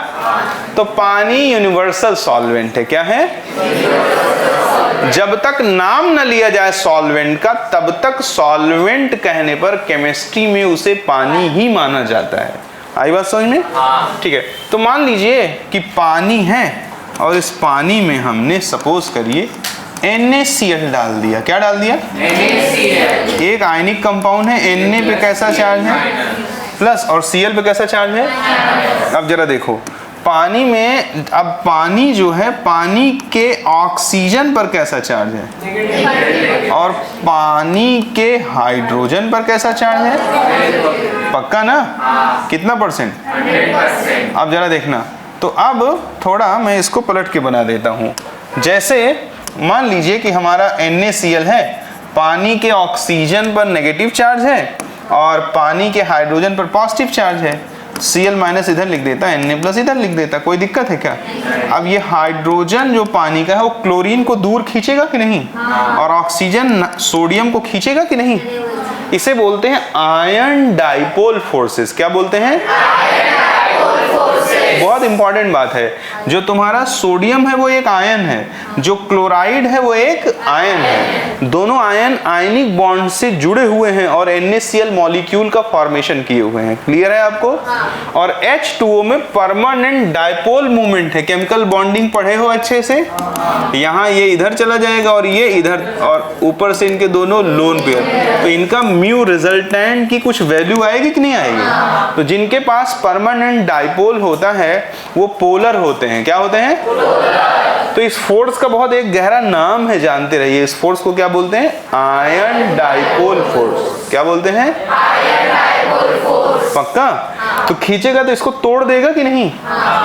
तो पानी यूनिवर्सल सॉल्वेंट है। क्या है? जब तक नाम न लिया जाए सॉल्वेंट का, तब तक सॉल्वेंट कहने पर केमिस्ट्री में उसे पानी ही माना जाता है। आई बात समझ में? ठीक है, तो मान लीजिए कि पानी है और इस पानी में हमने सपोज करिए NaCl डाल दिया। क्या डाल दिया? NaCl। एक आयनिक कंपाउंड है, Na पे कैसा चार्ज है? प्लस, और Cl पे कैसा चार्ज है? अब जरा देखो, पानी में, अब पानी जो है, पानी के ऑक्सीजन पर कैसा चार्ज है? और पानी के हाइड्रोजन पर कैसा चार्ज है? पक्का ना? कितना %? 100%। अब जरा देखना, तो अब थोड़ा मैं इसको पलट के बना देता हूँ। जैसे मान लीजिए कि हमारा NaCl है, पानी के ऑक्सीजन पर नेगेटिव चार्ज है और पानी के हाइड्रोजन पर पॉजिटिव चार्ज है। Cl- इधर लिख देता, Na+ इधर लिख देता, कोई दिक्कत है क्या? अब ये हाइड्रोजन जो पानी का है वो क्लोरीन को दूर खींचेगा कि नहीं? और ऑक्सीजन सोडियम को खींचेगा कि नहीं? इसे बोलते हैं आयन डाइपोल फोर्सेस। क्या बोलते हैं? बहुत इंपॉर्टेंट बात है, जो तुम्हारा सोडियम है वो एक आयन है, जो क्लोराइड है वो एक आयन है। दोनों आयन आयनिक बॉन्ड से जुड़े हुए हैं और NaCl मॉलिक्यूल का फॉर्मेशन किए हुए हैं। क्लियर है आपको? और H2O में परमानेंट डाइपोल मूवमेंट है। केमिकल बॉन्डिंग पढ़े हो अच्छे से? यहाँ ये इधर चला जाएगा और ये इधर, और ऊपर से इनके दोनों लोन पेयर, तो इनका म्यू रिजल्टेंट की कुछ वैल्यू आएगी कि नहीं आएगी? तो जिनके पास परमानेंट डाइपोल होता है वो पोलर होते हैं। क्या होते हैं? पोलर। तो इस फोर्स का बहुत एक गहरा नाम है, जानते रहिए। इस फोर्स को क्या बोलते हैं? Ion dipole force. क्या बोलते हैं? Ion dipole force. पक्का? तो खींचेगा तो इसको तोड़ देगा कि नहीं?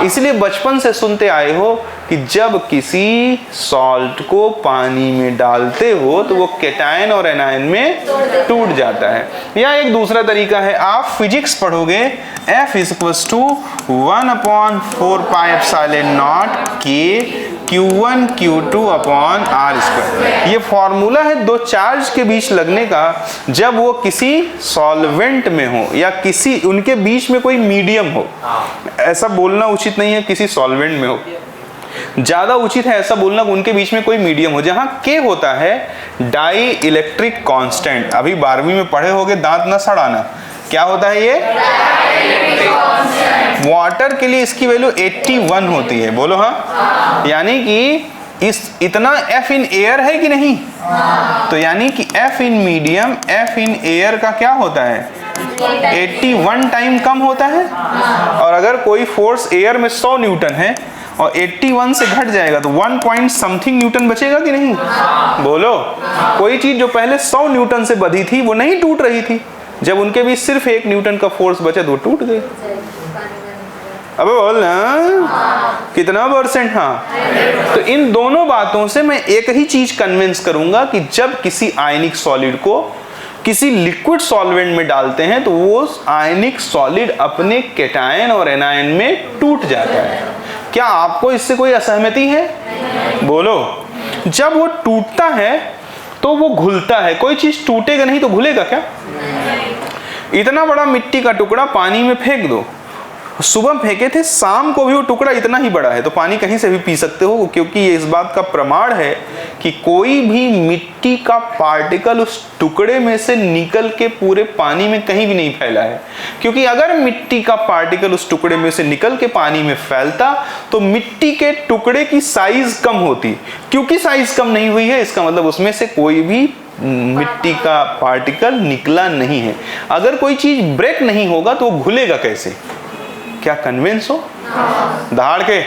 इसलिए बचपन से सुनते आए हो कि जब किसी सॉल्ट को पानी में डालते हो तो वो केटायन और एनायन में टूट जाता है। या एक दूसरा तरीका है, आप फिजिक्स पढ़ोगे, F = 1/4πε0 K Q1 Q2/R²। ये फॉर्मूला है दो चार्ज के बीच लगने का, जब वो किसी सॉल्वेंट में हो या किसी उनके बीच में कोई मीडियम हो। ऐसा बोलना उचित नहीं है किसी सॉल्वेंट में हो, ज्यादा उचित है ऐसा बोलना उनके बीच में कोई मीडियम हो। जहां K होता है डाई इलेक्ट्रिक कांस्टेंट। अभी 12वीं में पढ़े होगे, दांत न सड़ाना। क्या होता है ये? वाटर के लिए इसकी वैल्यू 81 होती है। बोलो हाँ। यानी कि इस इतना F इन एयर है कि नहीं? तो यानी कि F in medium, F in air का क्या होता है? 81 टाइम कम होता है। और अगर कोई फोर्स एयर में 100 न्यूटन है और 81 से घट जाएगा तो 1 पॉइंट समथिंग न्यूटन बचेगा कि नहीं? बोलो। कोई चीज जो पहले 100 न्यूटन से बधी थी वो नहीं टूट रही थी, जब उनके बीच सिर्फ 1 न्यूटन का फोर्स बचा तो वो टूट गई। अबे बोल ना, कितना %? हाँ। तो इन दोनों बातों से मैं एक ही चीज कन्विंस करूंगा कि जब किसी आयनिक सॉलिड को किसी लिक्विड सॉल्वेंट में डालते हैं तो वो आयनिक सॉलिड अपने केटायन और एनायन में टूट जाता है। क्या आपको इससे कोई असहमति है? बोलो। जब वो टूटता है तो वो घुलता है, कोई चीज टूटेगा नहीं तो घुलेगा क्या? इतना बड़ा मिट्टी का टुकड़ा पानी में फेंक दो, सुबह फेंके थे, शाम को भी वो टुकड़ा इतना ही बड़ा है, तो पानी कहीं से भी पी सकते हो, क्योंकि ये इस बात का प्रमाण है कि कोई भी मिट्टी का पार्टिकल उस टुकड़े में से निकल के पूरे पानी में कहीं भी नहीं फैला है। क्योंकि अगर मिट्टी का पार्टिकल उस टुकड़े में से निकल के पानी में फैलता तो मिट्टी के टुकड़े की साइज कम होती। क्योंकि साइज कम नहीं हुई है, इसका मतलब उसमें से कोई भी मिट्टी का पार्टिकल निकला नहीं है। अगर कोई चीज ब्रेक नहीं होगा तो वो घुलेगा कैसे? क्या कन्विंस हो? दहाड़ के?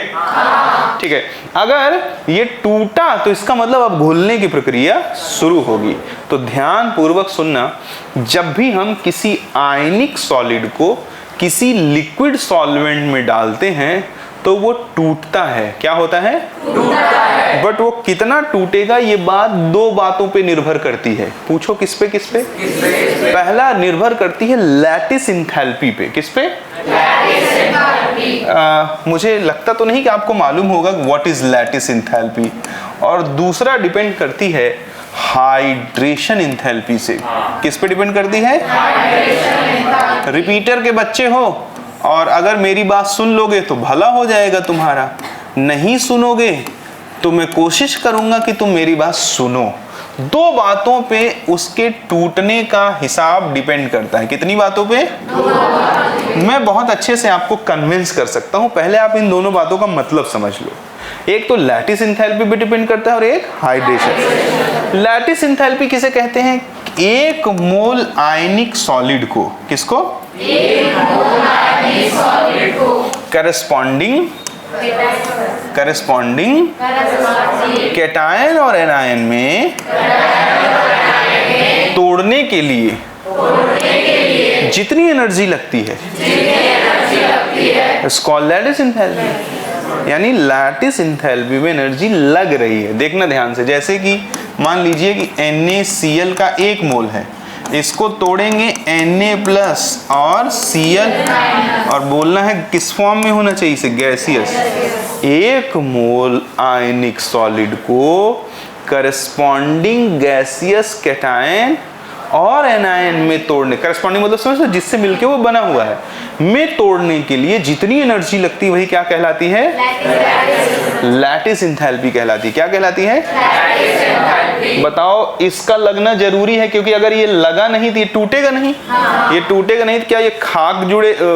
ठीक है। अगर ये टूटा तो इसका मतलब अब घुलने की प्रक्रिया शुरू होगी। तो ध्यान पूर्वक सुनना, जब भी हम किसी आयनिक सॉलिड को किसी लिक्विड सॉल्वेंट में डालते हैं तो वो टूटता है। क्या होता है? टूटता है। बट वो कितना टूटेगा ये बात दो बातों पे निर्भर करती है। पूछो किस पे? किस पे? पहला निर्भर करती है लैटिस इंथैल्पी पे। किस पे? मुझे लगता तो नहीं कि आपको मालूम होगा व्हाट इज लैटिस इंथैल्पी। और दूसरा डिपेंड करती है हाइड्रेशन इंथैल्पी से। किस पे डिपेंड करती है? रिपीटर के बच्चे हो और अगर मेरी बात सुन लोगे तो भला हो जाएगा तुम्हारा, नहीं सुनोगे तो मैं कोशिश करूंगा कि तुम मेरी बात सुनो। दो बातों पे उसके टूटने का हिसाब डिपेंड करता है। कितनी बातों पे? मैं बहुत अच्छे से आपको कन्विंस कर सकता हूं। पहले आप इन दोनों बातों का मतलब समझ लो। एक तो लैटिस इंथैल्पी पे डिपेंड करता है और एक हाइड्रेशन। लैटिस इंथैल्पी किसे कहते हैं? एक मोल आयनिक सॉलिड को, किसको? एक मोल आयनिक सॉलिड को करस्पॉन्डिंग कैटायन और एनायन में तोड़ने के लिए जितनी एनर्जी लगती है इसको लैटिस इंथैल्पी, यानी लैटिस इंथैल्पी में एनर्जी लग रही है। देखना ध्यान से, जैसे कि मान लीजिए कि NaCl का एक मोल है, इसको तोड़ेंगे Na+ और Cl, और बोलना है किस फॉर्म में होना चाहिए इसे? गैसियस। एक मोल आयनिक सॉलिड को करस्पॉन्डिंग गैसियस कैटायन और एनायन में तोड़ने, करस्पॉन्डिंग मतलब समझ लो जिससे मिलके वो बना हुआ है, में तोड़ने के लिए जितनी एनर्जी लगती है वही क्या कहलाती है? लैटिस इंथैल्पी कहलाती है। क्या कहलाती है? बताओ, इसका लगना जरूरी है, क्योंकि अगर ये लगा नहीं तो ये टूटेगा नहीं। ये टूटेगा नहीं तो क्या ये खाक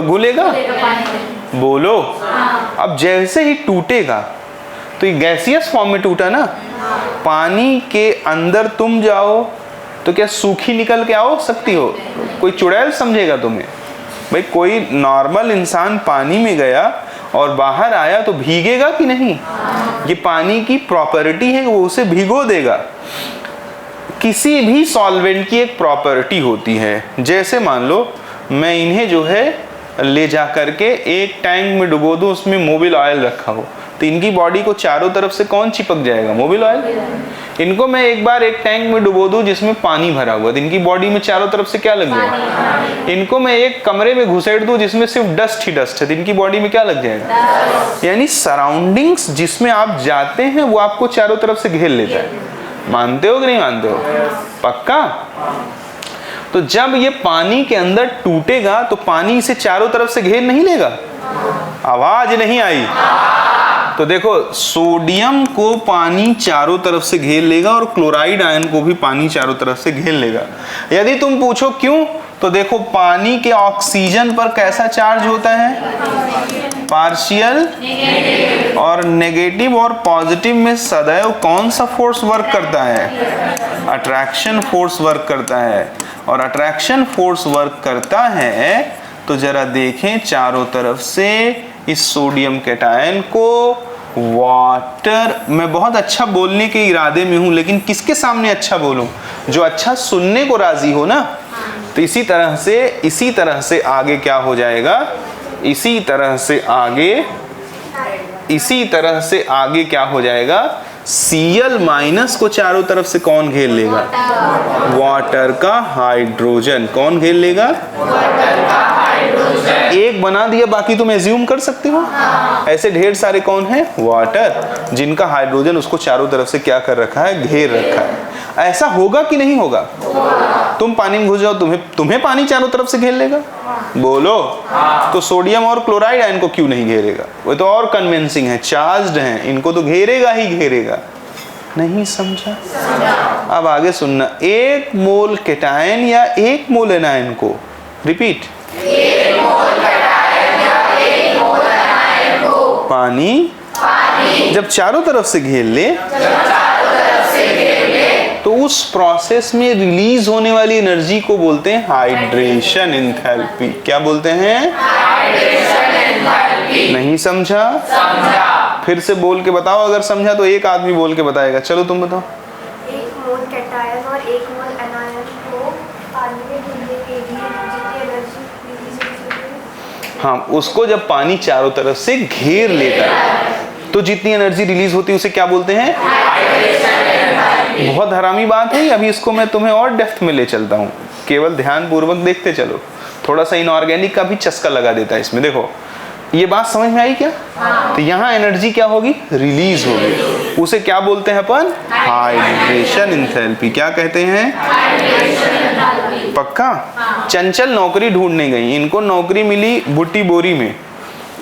घुलेगा? बोलो। अब जैसे ही टूटेगा तो ये गैसियस फॉर्म में टूटा ना। पानी के अंदर तुम जाओ तो क्या सूखी निकल के आओ सकती हो? कोई चुड़ैल समझेगा तुम्हें? भाई कोई नॉर्मल इंसान पानी में गया और बाहर आया तो भीगेगा कि नहीं? ये पानी की प्रॉपर्टी है, वो उसे भिगो देगा। किसी भी सॉल्वेंट की एक प्रॉपर्टी होती है, जैसे मान लो मैं इन्हें जो है ले जा करके एक टैंक में डुबो दूं, उसमें मोबिल ऑयल रखा हो, तो इनकी बॉडी को चारों तरफ से कौन चिपक जाएगा? Mobil oil. इनको मैं एक बार एक टैंक में डुबो दूं जिसमें पानी भरा हुआ, तो इनकी बॉडी में चारों तरफ से क्या लग जाएगा? इनको मैं एक कमरे में घुसेड़ दूं जिसमें सिर्फ डस्ट ही डस्ट है, तो इनकी बॉडी में क्या लग जाएगा? यानी सराउंडिंग्स जिसमें आप जाते हैं वो आपको चारों तरफ से घेर लेता है। मानते हो कि नहीं मानते हो? पक्का? तो जब ये पानी के अंदर टूटेगा तो पानी इसे चारों तरफ से घेर नहीं लेगा? आवाज नहीं आई। तो देखो, सोडियम को पानी चारों तरफ से घेर लेगा और क्लोराइड आयन को भी पानी चारों तरफ से घेर लेगा। यदि तुम पूछो क्यों, तो देखो पानी के ऑक्सीजन पर कैसा चार्ज होता है? पार्शियल और नेगेटिव और पॉजिटिव में सदैव कौन सा फोर्स वर्क करता है? अट्रैक्शन फोर्स वर्क करता है। और अट्रैक्शन फोर्स वर्क करता है तो जरा देखें चारों तरफ से इस सोडियम कैटायन को वाटर, मैं बहुत अच्छा बोलने के इरादे में हूं, लेकिन किसके सामने अच्छा बोलूं? जो अच्छा सुनने को राजी हो ना। तो इसी तरह से आगे क्या हो जाएगा? इसी तरह से आगे क्या हो जाएगा? Cl- को चारों तरफ से कौन घेर लेगा? वाटर का हाइड्रोजन। कौन घेर लेगा? वाटर का हाइड्रोजन। एक बना दिया, बाकी तुम एज्यूम कर सकते हो। ऐसे ढेर सारे कौन है? वाटर, जिनका हाइड्रोजन उसको चारों तरफ से क्या कर रखा है? घेर रखा है। ऐसा होगा कि नहीं होगा? तुम पानी में घुस जाओ, तुम्हें पानी चारों तरफ से घेर लेगा? बोलो। तो सोडियम और क्लोराइड आयन को क्यों नहीं घेरेगा? वो तो और कन्विंसिंग है, चार्ज्ड हैं, इनको तो घेरेगा ही घेरेगा। नहीं समझा? अब आगे सुनना। 1 मोल केटायन या 1 मोल एनायन को, रिपीट, 1 मोल केटायन या 1 मोल एनायन को पानी जब चारों तरफ से घेर ले, तो उस प्रोसेस में रिलीज होने वाली एनर्जी को बोलते हैं हाइड्रेशन एंथैल्पी। क्या बोलते हैं? Hydration enthalpy. नहीं समझा? समझा। फिर से बोल के बताओ, अगर समझा तो एक आदमी बोल के बताएगा। चलो तुम बताओ। 1 मोल केटायन और 1 मोल एनायन को पानी में घुलने के लिए जितनी एनर्जी रिलीज होती है, हाँ, उसको जब पानी चारों तरफ से घेर लेता है तो जितनी एनर्जी रिलीज होती है उसे क्या बोलते हैं? बहुत हरामी बात है। अभी इसको मैं तुम्हें और डेप्थ में ले चलता हूँ, केवल ध्यान पूर्वक देखते चलो। थोड़ा सा इनऑर्गेनिक का भी चस्का लगा देता है इसमें। देखो, ये बात समझ में आई क्या? तो यहाँ एनर्जी क्या होगी? रिलीज होगी। उसे क्या बोलते हैं अपन? Hydration enthalpy. क्या कहते हैं? पक्का? चंचल नौकरी ढूंढने गई, इनको नौकरी मिली भुट्टी बोरी में,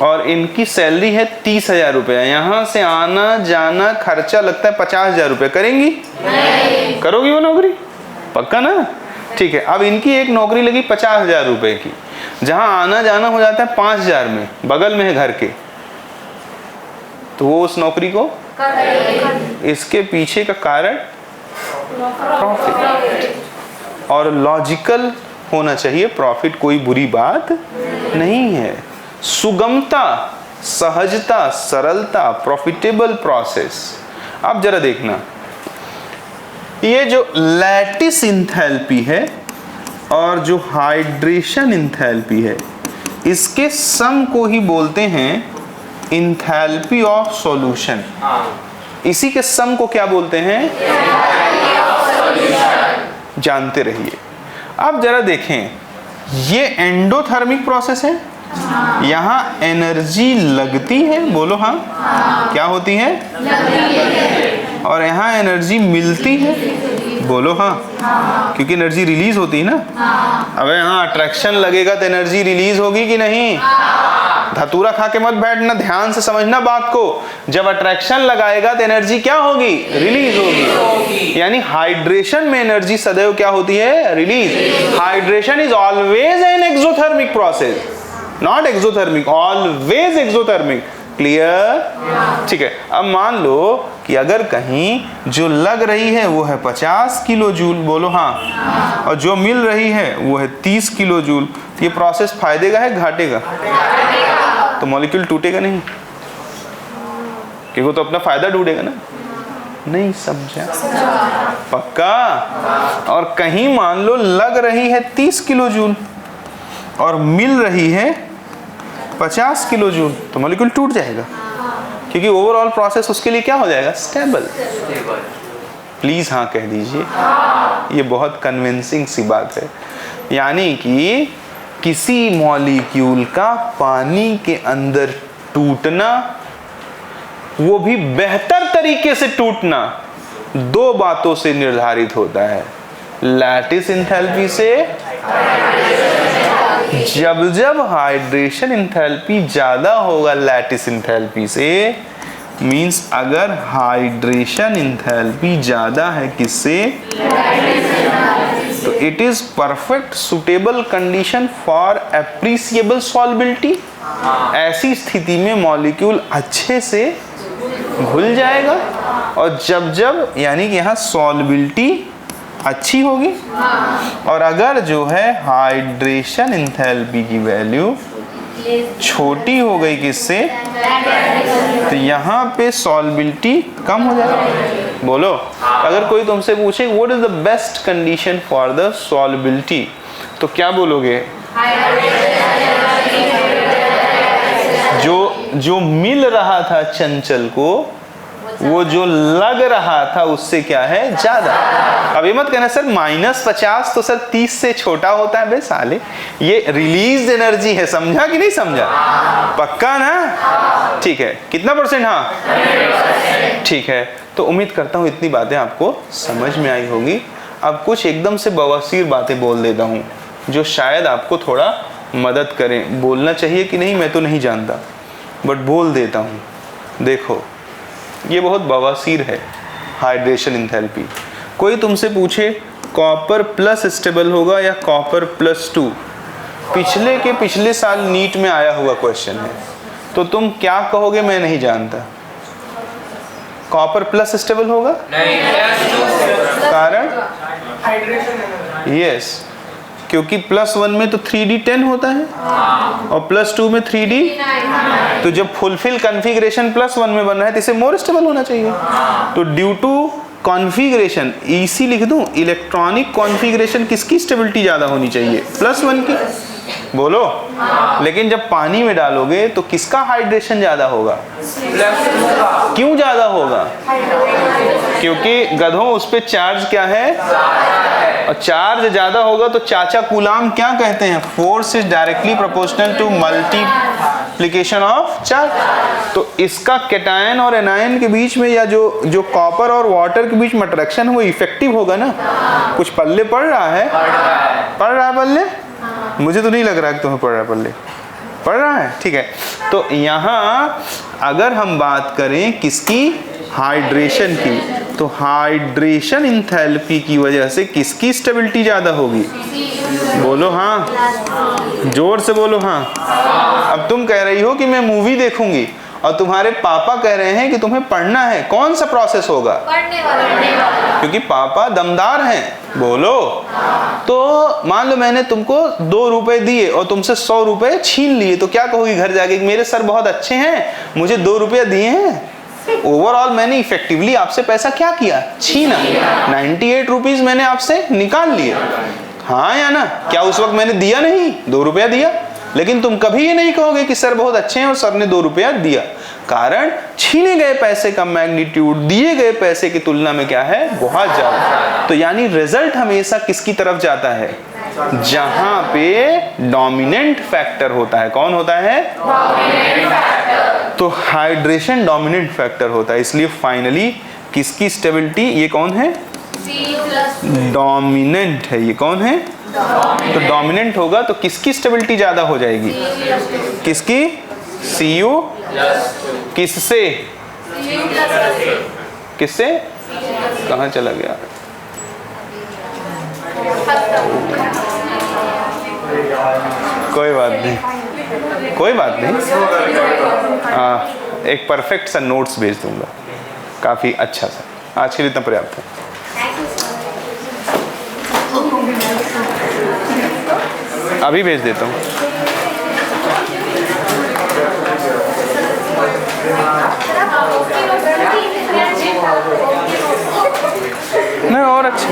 और इनकी सैलरी है 30,000 रुपया। यहाँ से आना जाना खर्चा लगता है 50,000 रुपये। करेंगी? नहीं। करोगी वो नौकरी? पक्का ना? ठीक है। अब इनकी एक नौकरी लगी 50,000 रुपये की, जहाँ आना जाना हो जाता है 5,000 में, बगल में है घर के, तो वो उस नौकरी को इसके पीछे का कारण प्रॉफिट, और लॉजिकल होना चाहिए। प्रॉफिट कोई बुरी बात नहीं है। सुगमता, सहजता, सरलता, प्रॉफिटेबल प्रोसेस। अब जरा देखना, ये जो लैटिस एंथैल्पी है और जो हाइड्रेशन एंथैल्पी है, इसके सम को ही बोलते हैं एंथैल्पी ऑफ सॉल्यूशन। इसी के सम को क्या बोलते हैं? जानते रहिए। अब जरा देखें, ये एंडोथर्मिक प्रोसेस है। यहाँ एनर्जी लगती है, बोलो हाँ। क्या होती है? और यहाँ एनर्जी मिलती है, बोलो हाँ। क्योंकि एनर्जी रिलीज होती है ना। अब यहाँ अट्रैक्शन लगेगा तो एनर्जी रिलीज होगी कि नहीं? धतूरा खा के मत बैठना, ध्यान से समझना बात को। जब अट्रैक्शन लगाएगा तो एनर्जी क्या होगी? रिलीज होगी। यानी हाइड्रेशन में एनर्जी सदैव क्या होती है? Release. Hydration is always an exothermic process, not exothermic, always exothermic. Clear? ठीक है। अब मान लो कि अगर कहीं जो लग रही है वो है 50 किलो जूल, बोलो हाँ, और जो मिल रही है वो है 30 किलो जूल, तो ये प्रोसेस फायदे का है घाटे का? तो मॉलिक्यूल टूटेगा नहीं, क्योंकि वो तो अपना फायदा ढूंढेगा ना। नहीं समझा? पक्का? और कहीं मान लो लग रही है 30 किलो जूल और मिल रही है 50 किलो जूल, तो मॉलिक्यूल टूट जाएगा, क्योंकि ओवरऑल प्रोसेस उसके लिए क्या हो जाएगा? स्टेबल। प्लीज हाँ कह दीजिए। ये बहुत कन्विंसिंग सी बात है। यानी कि किसी मॉलिक्यूल का पानी के अंदर टूटना, वो भी बेहतर तरीके से टूटना, 2 बातों से निर्धारित होता है। लैटिस एंथैल्पी से, जब हाइड्रेशन एंथैल्पी ज्यादा होगा लैटिस एंथैल्पी से, मींस अगर हाइड्रेशन एंथैल्पी ज्यादा है किससे? तो it is perfect suitable condition for appreciable solubility. ऐसी स्थिति में मॉलिक्यूल अच्छे से घुल जाएगा, और जब यानी कि यहाँ सॉल्बिलिटी अच्छी होगी। और अगर जो है हाइड्रेशन एंथैल्पी की वैल्यू छोटी हो गई किससे? तो यहाँ पे सॉल्बिलिटी कम हो जाएगी। बोलो, अगर कोई तुमसे पूछे what is the best condition for the solubility, तो क्या बोलोगे? जो मिल रहा था चंचल को वो जो लग रहा था उससे क्या है, ज्यादा। अब ये मत कहना सर -50 तो सर 30 से छोटा होता है। बे साले, ये रिलीज एनर्जी है, समझा कि नहीं समझा? पक्का ना? ठीक है, कितना %? हाँ, ठीक है। तो उम्मीद करता हूँ इतनी बातें आपको समझ में आई होगी। अब कुछ एकदम से बवासीर बातें बोल देता हूँ जो शायद आपको थोड़ा मदद करें। बोलना चाहिए कि नहीं मैं तो नहीं जानता, बट बोल देता हूँ। देखो, ये बहुत बवासीर है, हाइड्रेशन एंथैल्पी। कोई तुमसे पूछे कॉपर प्लस स्टेबल होगा या कॉपर +2, पिछले साल नीट में आया हुआ क्वेश्चन है, तो तुम क्या कहोगे? मैं नहीं जानता। कॉपर प्लस स्टेबल होगा? नहीं, कारण? यस, क्योंकि +1 में तो 3D10 होता है और +2 में 3D, तो जब फुलफिल कॉन्फ़िगरेशन +1 में बन रहा है तो इसे मोर स्टेबल होना चाहिए। तो ड्यू टू कॉन्फ़िगरेशन, इसी लिख दूं, इलेक्ट्रॉनिक कॉन्फ़िगरेशन किसकी स्टेबिलिटी ज्यादा होनी चाहिए? +1 की। बोलो। लेकिन जब पानी में डालोगे तो किसका हाइड्रेशन ज्यादा होगा? क्यों ज्यादा होगा? क्योंकि गधों उस पे चार्ज क्या है, और चार्ज ज्यादा होगा तो चाचा कूलाम क्या कहते हैं? Force is directly proportional to multiplication of charge. तो इसका कैटायन और एनायन के बीच में, या जो कॉपर और वाटर के बीच में अट्रैक्शन वो इफेक्टिव होगा ना। कुछ पल्ले पड़ रहा है? पड़ रहा है पल्ले? मुझे तो नहीं लग रहा कि तुम्हें पड़ रहा है पल्ले। पड़ रहा है, ठीक है। तो यहाँ अगर हम बात करें किसकी, हाइड्रेशन की, तो हाइड्रेशन एंथैल्पी की वजह से किसकी स्टेबिलिटी ज्यादा होगी? बोलो हाँ, जोर से बोलो हाँ। अब तुम कह रही हो कि मैं मूवी देखूंगी और तुम्हारे पापा कह रहे हैं कि तुम्हें पढ़ना है, कौन सा प्रोसेस होगा? पढ़ने वाला। क्योंकि पापा दमदार हैं। बोलो। तो मान लो मैंने तुमको 2 रुपए दिए और तुमसे 100 रुपए छीन लिए, तो क्या कहोगी घर जाके? मेरे सर बहुत अच्छे हैं, मुझे 2 रुपया दिए हैं। ओवरऑल मैंने इफेक्टिवली आपसे पैसा क्या किया? छीना। 98 रुपीज मैंने आपसे निकाल लिए, हाँ या ना? क्या उस वक्त मैंने दिया नहीं? 2 रुपया दिया। लेकिन तुम कभी ये नहीं कहोगे कि सर बहुत अच्छे हैं और सर ने 2 रुपया दिया। कारण छीने गए पैसे का मैग्नीट्यूड दिए गए पैसे की तुलना में क्या है? बहुत ज्यादा। तो यानी रिजल्ट हमेशा किसकी तरफ जाता है? जहां पे डोमिनेंट फैक्टर होता है। कौन होता है? तो हाइड्रेशन डोमिनेंट फैक्टर होता है। इसलिए फाइनली किसकी स्टेबिलिटी, ये कौन है? डोमिनेंट है। ये कौन है? तो डोमिनेंट होगा तो किसकी स्टेबिलिटी ज्यादा हो जाएगी? किसकी? Cu। किससे? किससे? कहाँ चला गया? कोई बात नहीं, कोई बात नहीं। एक परफेक्ट सा नोट्स भेज दूंगा, काफी अच्छा सा। आज के लिए इतना पर्याप्त है। अभी भेज देता हूँ। नहीं, और अच्छी